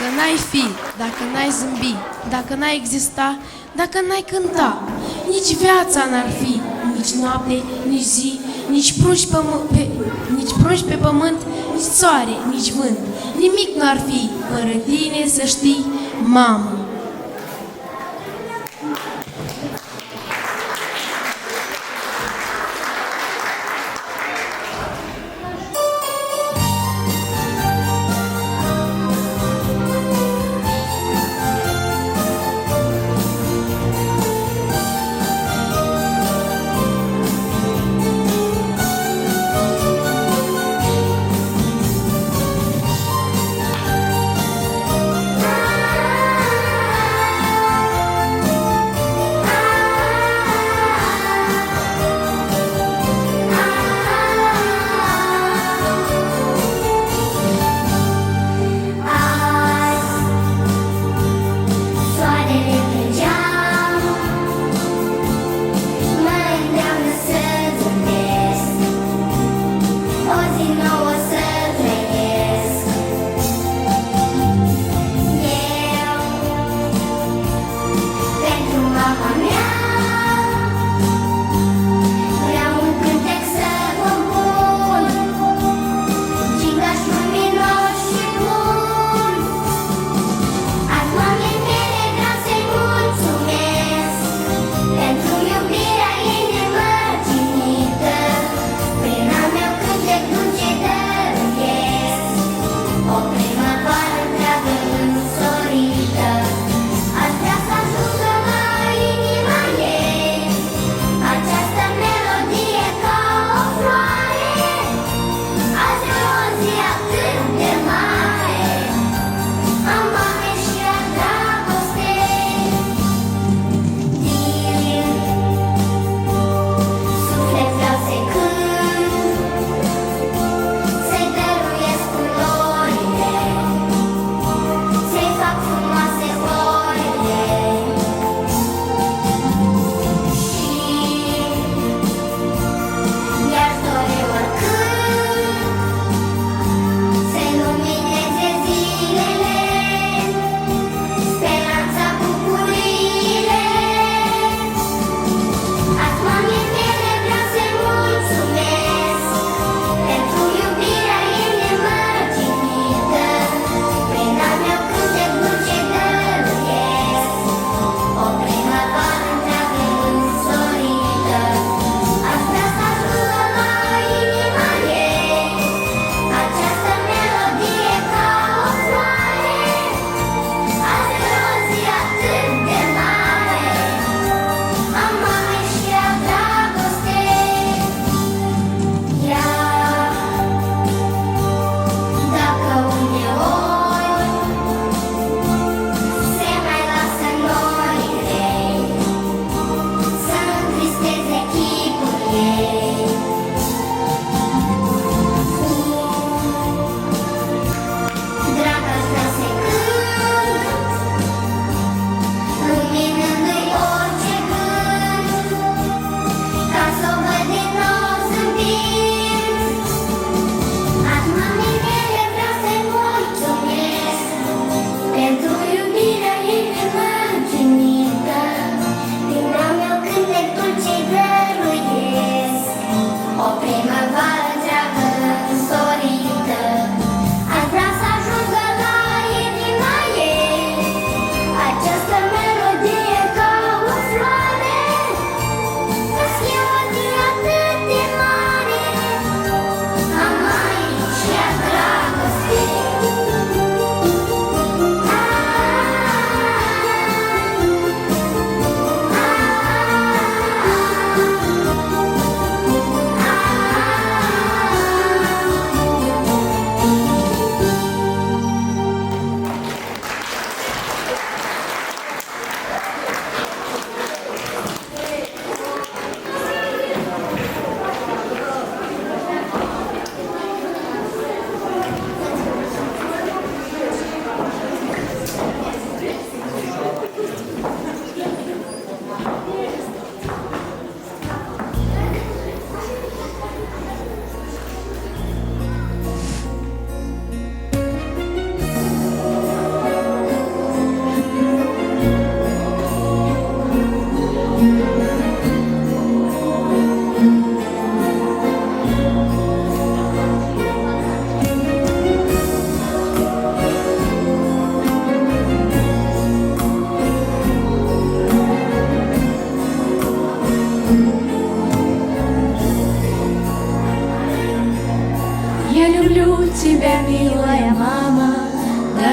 Dacă n-ai fi, dacă n-ai zâmbi, dacă n-ai exista, dacă n-ai cânta, nici viața n-ar fi, nici noapte, nici zi, nici prunci pe pământ, nici soare, nici vânt. Nimic n-ar fi fără tine, să știi, mamă.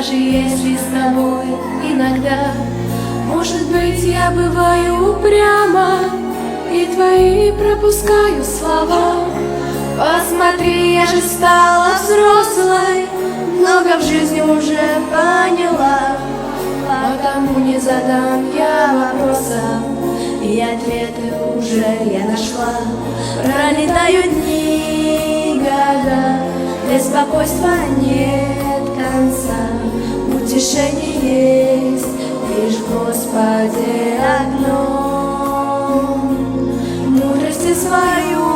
Даже если с тобой иногда, может быть, я бываю упряма и твои пропускаю слова. Посмотри, я же стала взрослой, много в жизни уже поняла, потому не задам я вопросов, и ответы уже я нашла. Пролетают дни, года, беспокойства нет конца, утешение есть лишь в Господе одном. Мудрости свою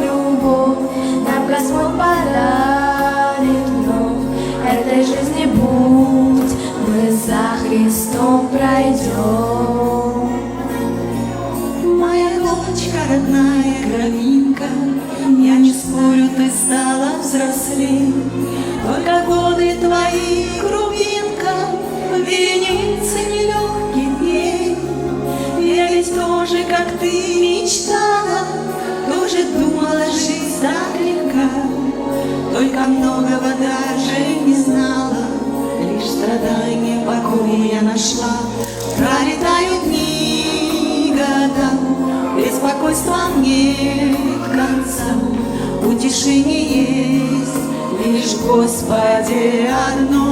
любовь нам Господь подарит вновь. Этой жизни путь мы за Христом пройдем. Моя дочка родная, кровинка, я не спорю, ты стала взрослей. Только годы твои, крупинка, вереницы нелегких дней. Я ведь тоже, как ты, мечтала, тоже думала, жизнь так легка. Только многого даже не знала, лишь страдания покой я нашла. Пролетают дни, года, беспокойства нет конца, утешение есть лишь в Господе одно.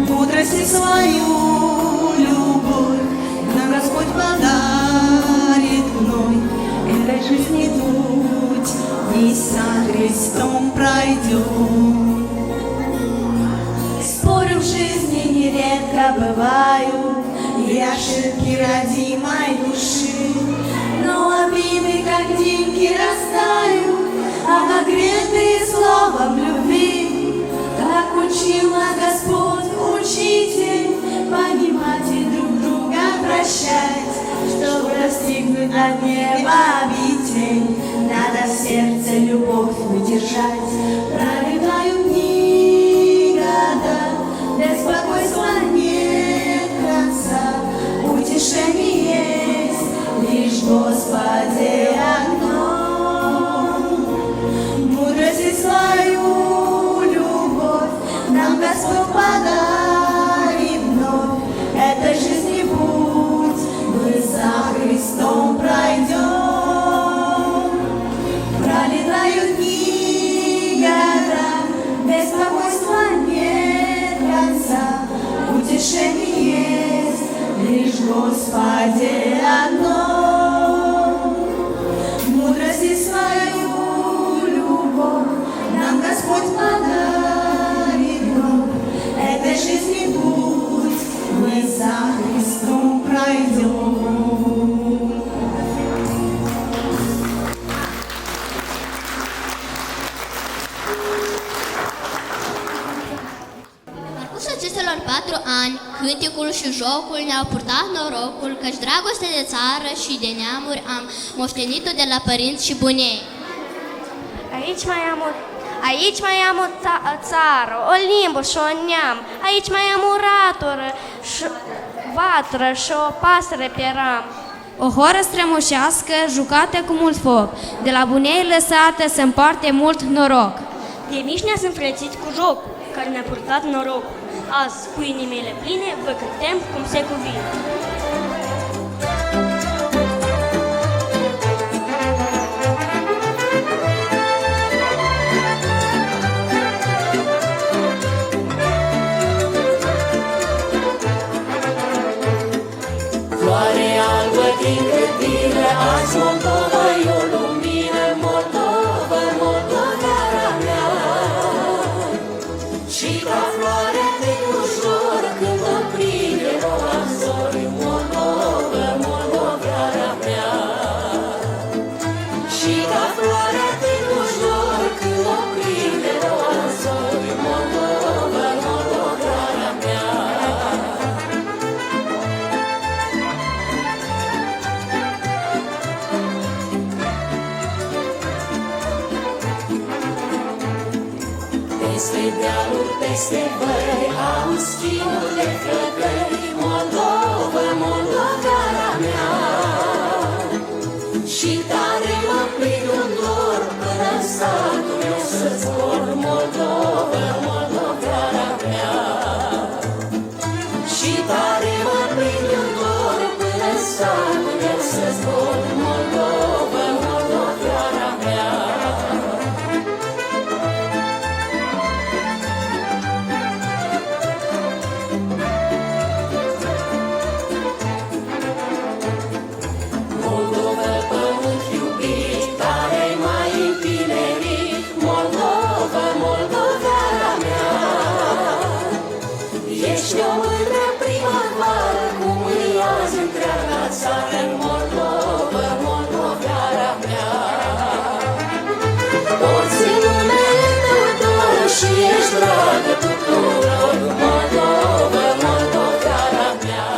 Мудрости свою любовь нам Господь подарит вновь. Этой жизни путь не со Христом пройдем. Спорю, в жизни нередко бывают и ошибки родимой души, но обиды, как дымки, растают, обогретые словом любви. Так учила Господь, учитель, понимать и друг друга прощать. Чтобы достигнуть от неба обитель, надо в сердце любовь удержать. Пролетают дни, года, беспокойства нет конца, утешение есть лишь в Господе одно. Мудрости свою любовь нам Господь подарит вновь. Этой жизни путь мы за Христом пройдем. Пролетают дни, года, беспокойства нет конца, утешение есть лишь в Господе одно. Мудрости свою любовь нам Господь подарит вновь. Этой жизни путь мы за Христом пройдем. Parcursul acestor 4 ani, cânticul și jocul ne-au purtat norocul, căci dragoste de țară și de neamuri am moștenit-o de la părinți și bunei. Aici mai am o țară, o limbă și o neam. Aici mai am o ratură, vatră și o pasăre pe ram. O horă strămoșească, jucată cu mult foc, de la bunei lăsată să împarte mult noroc. De mici ne-ați înfrățit cu joc, care ne-a purtat noroc. Azi, cu inimile pline, vă cântăm cum se cuvine. Floare albă din grădină, azi Moldova e o lumină. Moldova, Moldovara mea. Și ca floarea de ușor, când o prinde roa în zori. Moldova, Moldovara mea. Și ca floarea de ușor, când o prinde roa în zori. Moldova, Moldovara mea. Peste dealuri, peste băi, auzi chinul de flăcăi. Moldova, Moldovara mea. Și tare mă prind un dor, până în satul meu să zbor. Moldova, Moldovara Ești o mândră primăvară, cum îi azi întreaga țară în Moldova, moldoveara mea. Poți în numele tău doar și ești dragă tuturor, Moldova, moldoveara mea.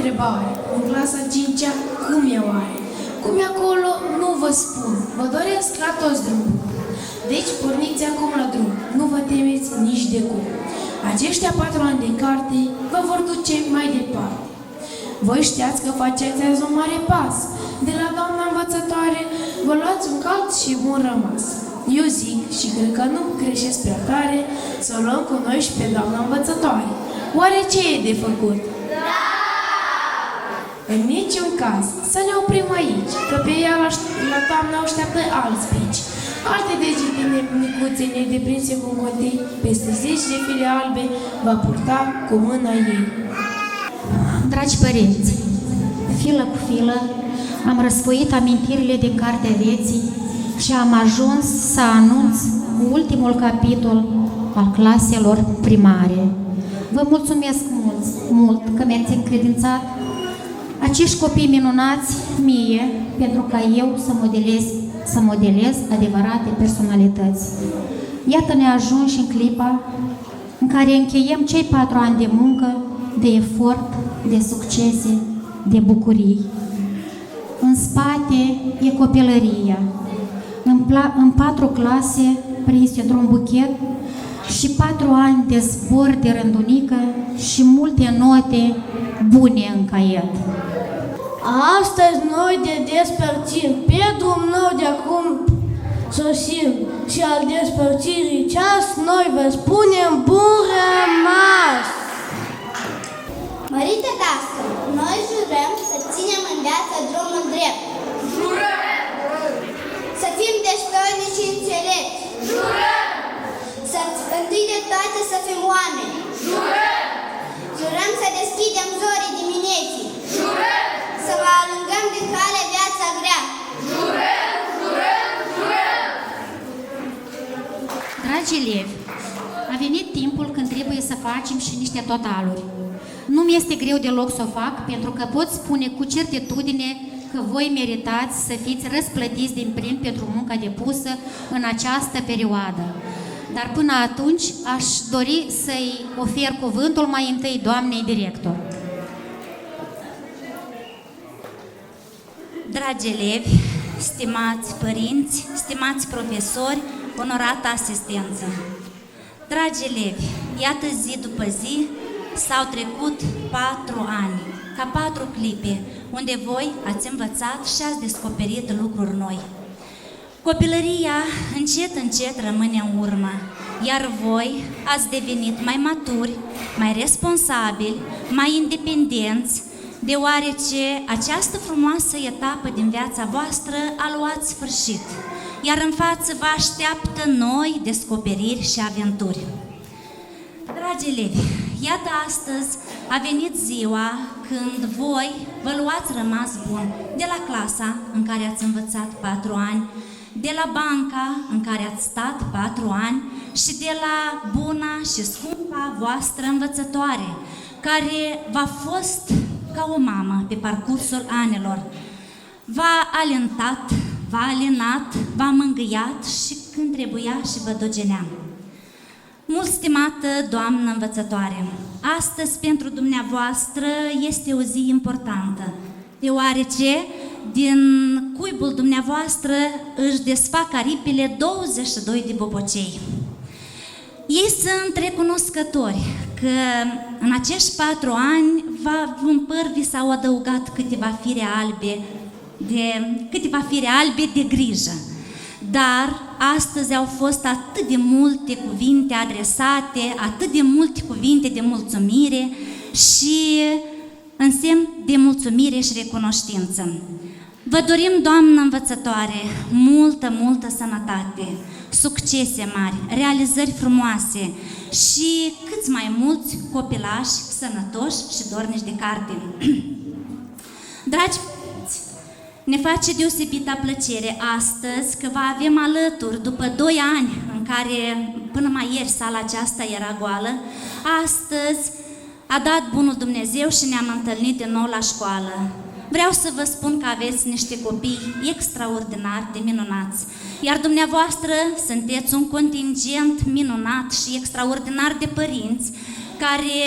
întrebare. În clasa 5-a, cum e oare? Cum e acolo, nu vă spun. Vă doresc la toți drumul. Deci porniți acum la drum. Nu vă temeți nici de cum. Aceștia 4 ani de carte vă vor duce mai departe. Voi știați că faceți azi un mare pas. De la doamna învățătoare vă luați un cald și bun rămas. Eu zic, și cred că nu greșesc prea tare, să o luăm cu noi și pe doamna învățătoare. Oare ce e de făcut? În niciun caz, să ne oprim aici, că pe ea la toamnă așteaptă alți pici. Alte degete micuțe nedeprinse cu cotii, peste 10 de fire albe va purta cu mâna ei. Dragi părinți, filă cu filă, am răsfoit amintirile din Cartea Vieții și am ajuns să anunț ultimul capitol al claselor primare. Vă mulțumesc mult că mi-ați încredințat acești copii minunați mie pentru ca eu să modelez adevărate personalități. Iată-ne ajunși în clipa în care încheiem cei 4 ani de muncă, de efort, de succese, de bucurii. În spate e copilăria. În 4 clase prinse într-un buchet și 4 ani de zbor de rândunică și multe note bune în caiet. Astăzi noi de despărțim, pe Dumnezeu nou de acum sosim și al despărțirii ceas, noi vă spunem bun rămas! Mărite dască, noi jurăm să ținem în viață drumul drept. Jurăm! Să fim destoinici și înțelepți. Jurăm! Întâi de toate să fim oameni. Jurăm! Jurăm să deschidem zorii dimineții. Jurăm! Să vă alungăm din cale viața grea. Jurăm! Jurăm! Jurăm! Dragi elevi, a venit timpul când trebuie să facem și niște totaluri. Nu mi-este greu deloc să o fac, pentru că pot spune cu certitudine că voi meritați să fiți răsplătiți din plin pentru munca depusă în această perioadă. Dar până atunci aș dori să-i ofer cuvântul mai întâi doamnei director. Dragi elevi, stimați părinți, stimați profesori, onorată asistență. Dragi elevi, iată zi după zi s-au trecut 4 ani, ca 4 clipe, unde voi ați învățat și ați descoperit lucruri noi. Copilăria încet, încet rămâne în urmă, iar voi ați devenit mai maturi, mai responsabili, mai independenți, deoarece această frumoasă etapă din viața voastră a luat sfârșit, iar în față vă așteaptă noi descoperiri și aventuri. Dragi elevi, iată astăzi a venit ziua când voi vă luați rămas bun de la clasa în care ați învățat 4 ani, de la banca în care ați stat 4 ani și de la buna și scumpa voastră învățătoare, care v-a fost ca o mamă pe parcursul anilor. V-a alentat, v-a alinat, v-a mângâiat și când trebuia și vă dogenea. Mult stimată doamnă învățătoare, astăzi pentru dumneavoastră este o zi importantă, deoarece din cuibul dumneavoastră își desfac aripile 22 de bobocei. Ei sunt recunoscători că în acești 4 ani în păr vi s-au adăugat câteva fire albe de grijă. Dar astăzi au fost atât de multe cuvinte adresate, atât de multe cuvinte de mulțumire și în semn de mulțumire și recunoștință. Vă dorim, doamnă învățătoare, multă, multă sănătate, succese mari, realizări frumoase și câți mai mulți copilași sănătoși și dornici de carte. Dragi părinți, ne face deosebită plăcere astăzi că vă avem alături după 2 ani în care până mai ieri sala aceasta era goală. Astăzi a dat bunul Dumnezeu și ne-am întâlnit din nou la școală. Vreau să vă spun că aveți niște copii extraordinar de minunați, iar dumneavoastră sunteți un contingent minunat și extraordinar de părinți care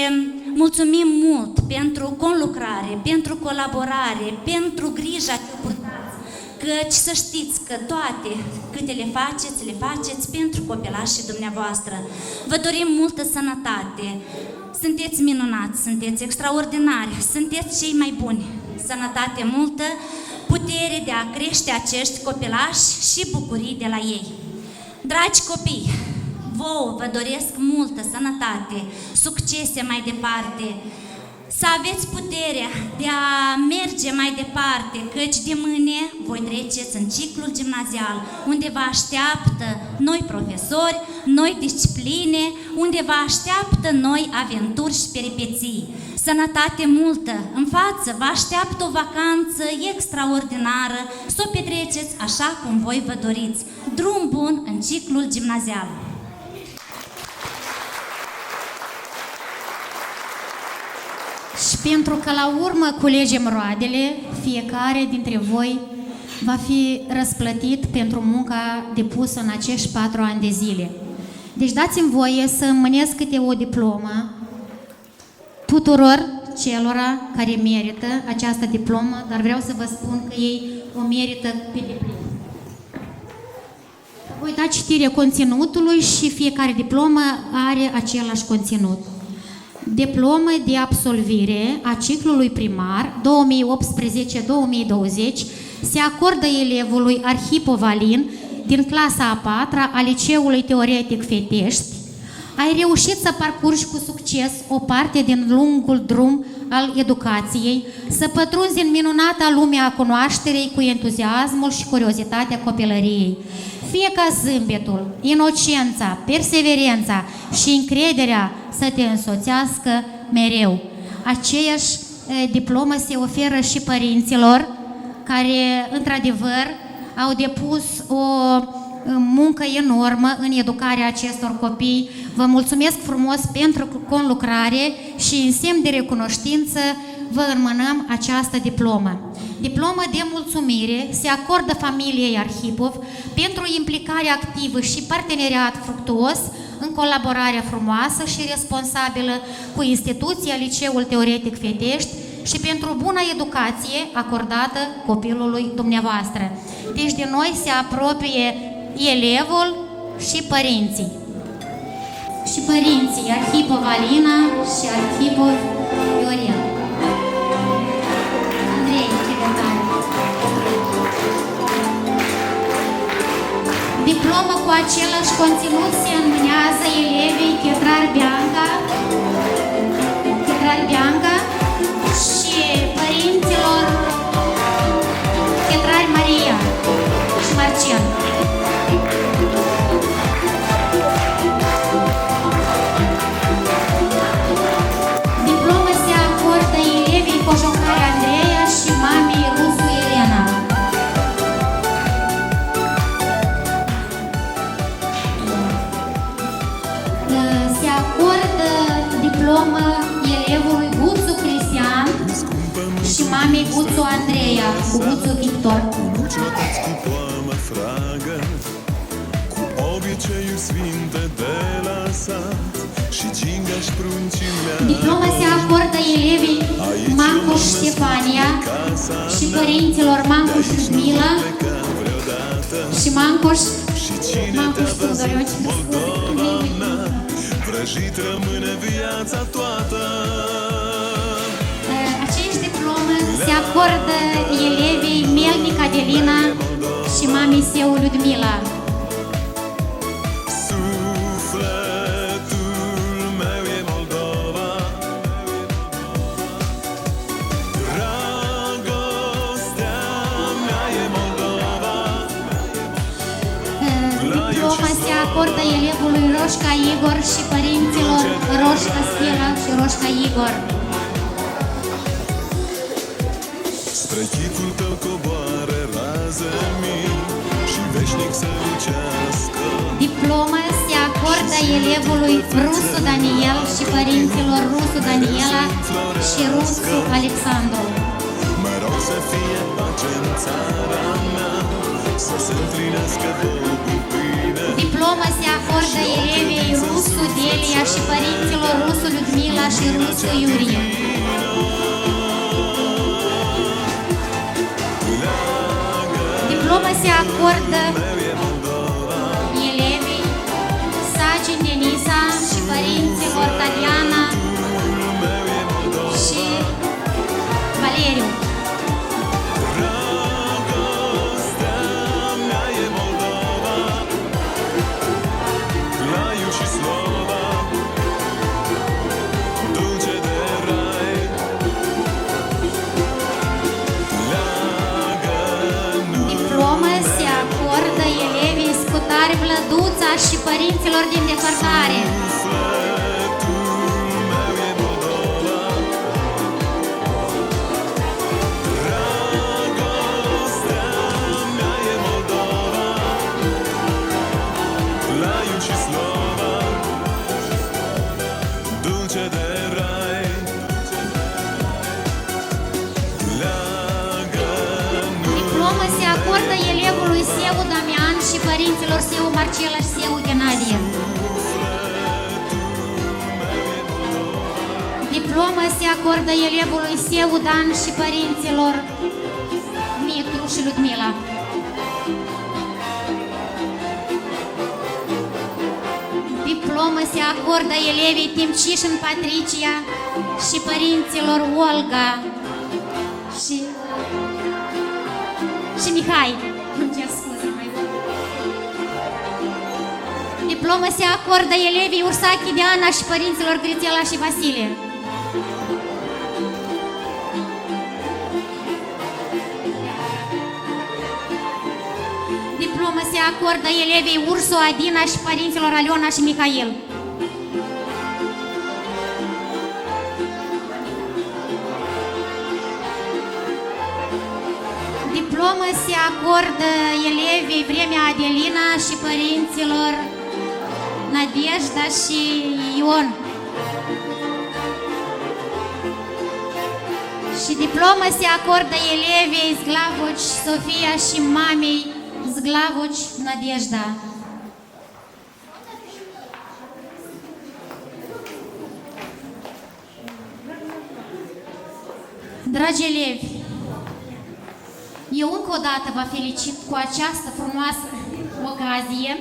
mulțumim mult pentru conlucrare, pentru colaborare, pentru grija ce purtați, căci să știți că toate câte le faceți pentru copilașii dumneavoastră. Vă dorim multă sănătate, sunteți minunați, sunteți extraordinari, sunteți cei mai buni. Sănătate multă, putere de a crește acești copilași și bucurii de la ei. Dragi copii, vouă vă doresc multă sănătate, succese mai departe, să aveți puterea de a merge mai departe, căci de mâine voi treceți în ciclul gimnazial, unde vă așteaptă noi profesori, noi discipline, unde vă așteaptă noi aventuri și peripeții. Sănătate multă, în față vă așteaptă o vacanță extraordinară, să o petreceți așa cum voi vă doriți. Drum bun în ciclul gimnazial! Și pentru că la urmă culegem roadele, fiecare dintre voi va fi răsplătit pentru munca depusă în acești 4 ani de zile. Deci dați-mi voie să îmânesc câte o diplomă tuturor celora care merită această diplomă, dar vreau să vă spun că ei o merită pe deplin. Voi da citire conținutului și fiecare diplomă are același conținut. Diplomă de absolvire a ciclului primar 2018-2020 se acordă elevului Arhipov Alin din clasa a 4-a a Liceului Teoretic Fetești. Ai reușit să parcurgi cu succes o parte din lungul drum al educației, să pătrunzi în minunata lume a cunoașterii cu entuziasmul și curiozitatea copilăriei. Fie ca zâmbetul, inocența, perseverența și încrederea să te însoțească mereu. Aceeași diplomă se oferă și părinților care, într-adevăr, au depus o muncă enormă în educarea acestor copii. Vă mulțumesc frumos pentru conlucrare și în semn de recunoștință vă înmânăm această diplomă. Diplomă de mulțumire se acordă familiei Arhipov pentru implicare activă și parteneriat fructuos în colaborarea frumoasă și responsabilă cu instituția Liceul Teoretic Fetești și pentru bună educație acordată copilului dumneavoastră. Deci de noi se apropie elevul și părinții. Și părinții Arhipov Alina și Arhipov Iorin. Andrei, secretar. Diplomă cu același conținut se înmânează elevii Chetrar Bianca și părinților Chetrar Maria și Marcel. Diploma se acordă elevii Cojoncare Andreea și mamei Rusu Elena. Se acordă diplomă elevului Guțu Cristian și mamei Guțu Andreea cu Guțu Victor. Diploma se acordă elevii Mancoș Stefania și părinților Mancoș Ludmila și Mancoș Tudorioci. Aceeași diplomă se acordă elevii Melnic Adelina și mamei său Ludmila. Diploma se acordă elevului Roșca Igor și părinților Roșca Stella și Roșca Igor. Spre chipul tău coboară raze mii și veșnic să lucească. Diploma se acordă elevului Rusu Daniel și părinților Rusu Daniela și Rusu Alexandru. Mă rog să fie pace în țara mea, să se împlinească două bine. Diploma se acordă elevei Rusu Delia și părinților Rusu Ludmila și Rusu Iurie. Diploma se acordă elevii Sagin Denisa și părinților Tatiana și Valeriu. părinților din depărtare. Diplomă se acordă elevului Seu Damian și părinților Seu Marcela și Seu Ghenadie. Diplomă se acordă elevului Seu Dan și părinților Mitru și Ludmila. Diplomă se acordă elevii Timcișin Patricia și părinților Olga și Mihai. Îmi cer scuze, mai mult. Diplomă se acordă elevii Ursachi Diana și părinților Grițela și Vasile. Diplomă se acordă elevii Ursu Adina și părinților Aliona și Mihail. Diplomă se acordă elevii Vremea Adelina și părinților Nadejda și Ion. Și diplomă se acordă elevii Zglavoci Sofia și mamei Zglavoci Nadejda. Dragi elevi, eu încă o dată vă felicit cu această frumoasă ocazie.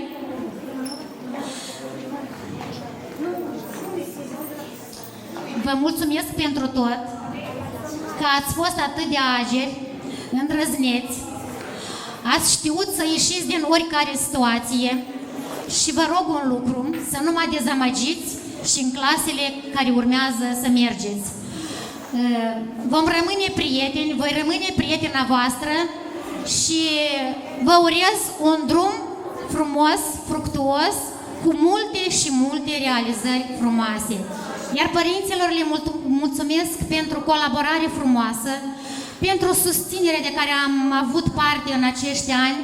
Vă mulțumesc pentru tot, că ați fost atât de ageri, îndrăzneți, ați știut să ieșiți din oricare situație și vă rog un lucru, să nu mă dezamăgiți și în clasele care urmează să mergeți. Vom rămâne prieteni, voi rămâne prietena voastră și vă urez un drum frumos, fructuos, cu multe și multe realizări frumoase. Iar părinților le mulțumesc pentru colaborare frumoasă, pentru susținerea de care am avut parte în acești ani.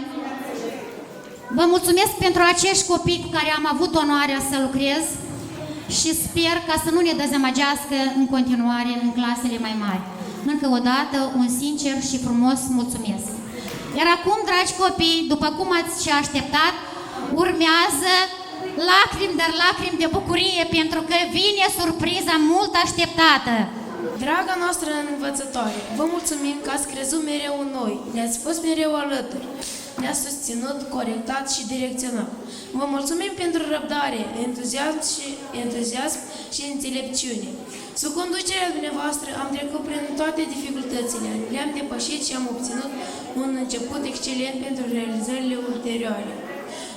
Vă mulțumesc pentru acești copii cu care am avut onoarea să lucrez și sper ca să nu ne dezamăgească în continuare în clasele mai mari. Încă o dată, un sincer și frumos mulțumesc. Iar acum, dragi copii, după cum ați și așteptat, urmează lacrimi, dar lacrimi de bucurie, pentru că vine surpriza mult așteptată. Draga noastră învățătoare, vă mulțumim că ați crezut mereu în noi, ne-ați fost mereu alături, ne-ați susținut, corectat și direcționat. Vă mulțumim pentru răbdare, entuziasm și înțelepciune. Sub conducerea dumneavoastră am trecut prin toate dificultățile, le-am depășit și am obținut un început excelent pentru realizările ulterioare.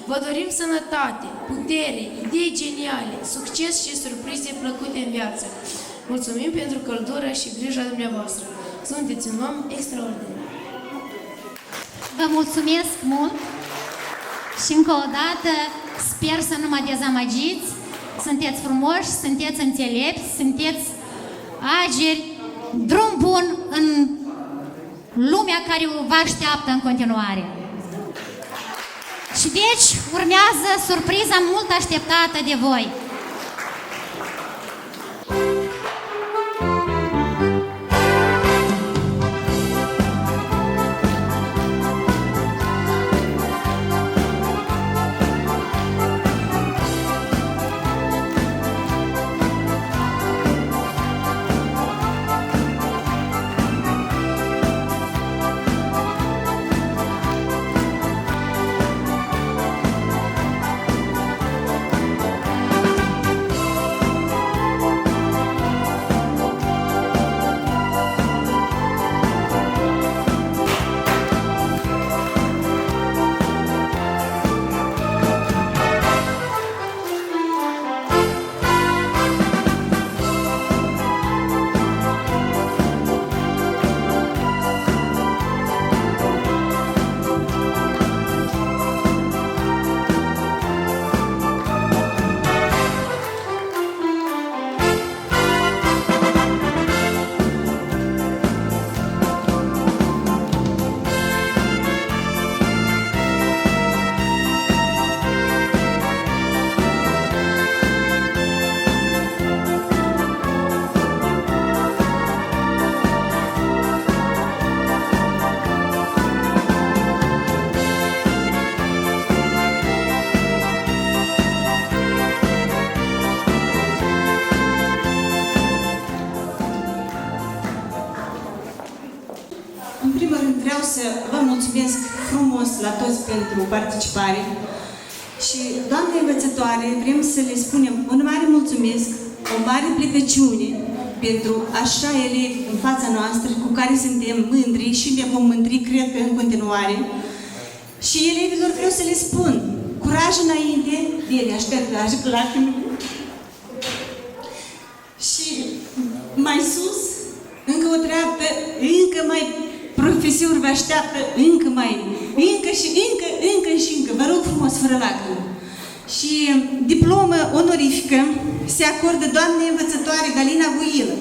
Vă dorim sănătate, putere, idei geniale, succes și surprize plăcute în viață. Mulțumim pentru căldură și grija dumneavoastră. Sunteți un om extraordinar. Vă mulțumesc mult și încă o dată sper să nu mă dezamăgiți. Sunteți frumoși, sunteți înțelepți, sunteți ageri, drum bun în lumea care vă așteaptă în continuare. Și deci urmează surpriza mult așteptată de voi. să vă mulțumesc frumos la toți pentru participare și, doamne învățătoare, vrem să le spunem un mare mulțumesc, o mare plecăciune pentru așa elevi în fața noastră cu care suntem mândri și ne vom mândri, cred că, în continuare. Și elevilor vreau să le spun, curaj înainte, ele așteaptă cu lacrimi. Și mai sus, încă o treaptă, încă mai profesor vă așteaptă, încă și încă. Vă rog frumos, fără lacrimi. Și diplomă onorifică se acordă doamnei învățătoare Galina Guilă,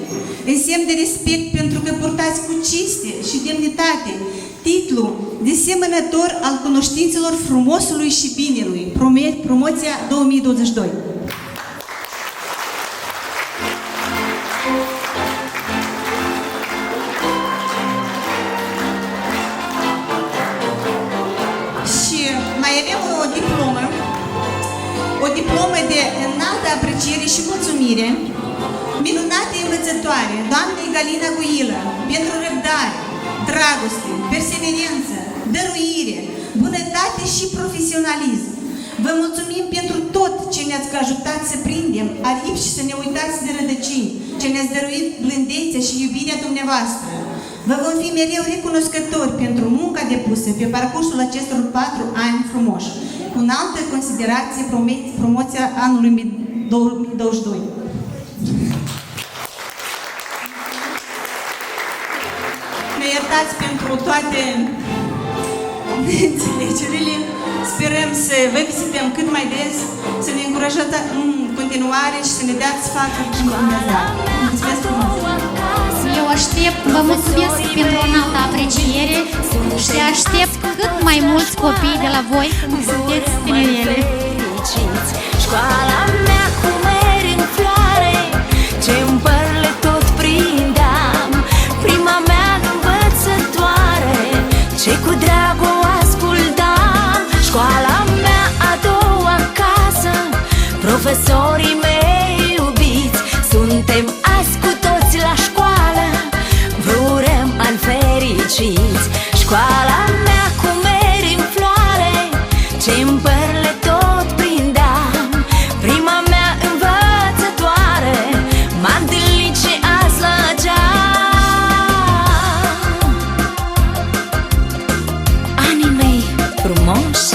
în semn de respect pentru că purtați cu cinste și demnitate titlul de semănător al cunoștințelor frumosului și binelui, promoția 2022. Și mai avem o diplomă de înaltă apreciere și mulțumire minunate învățătoare, doamnei Galina Guilă, pentru răbdare, dragoste, perseverență, dăruire, bunătate și profesionalism. Vă mulțumim pentru tot ce ne-ați ajutat să prindem aripi și să ne uitați de rădăcini, ce ne-ați dăruit blândețea și iubirea dumneavoastră. Vă vom fi mereu recunoscători pentru munca depusă pe parcursul acestor 4 ani frumoși, cu înaltă considerație promoția anului 2022. Ne iertați pentru toate neînțelegerile. Sperăm să vă vizităm cât mai des, să ne încurajați în continuare și să ne dați sfaturi și mulțumesc frumos! Eu aștept, vă mulțumesc pentru o înaltă apreciere și aștept cât mai mulți copii de la voi când sunteți tinerele. Școala mea cu meri în floare, ce în părle tot prindeam, prima mea învățătoare, ce cu drag o ascultam. Școala mea a doua casă, profesorii mei iubiți, suntem azi cu toți la școală, vă urăm ani fericiți. Școala mea cu meri în floare, ce în părle tot prindeam, prima mea învățătoare, m-a întâlnit și azi la geam. Anii mei frumoși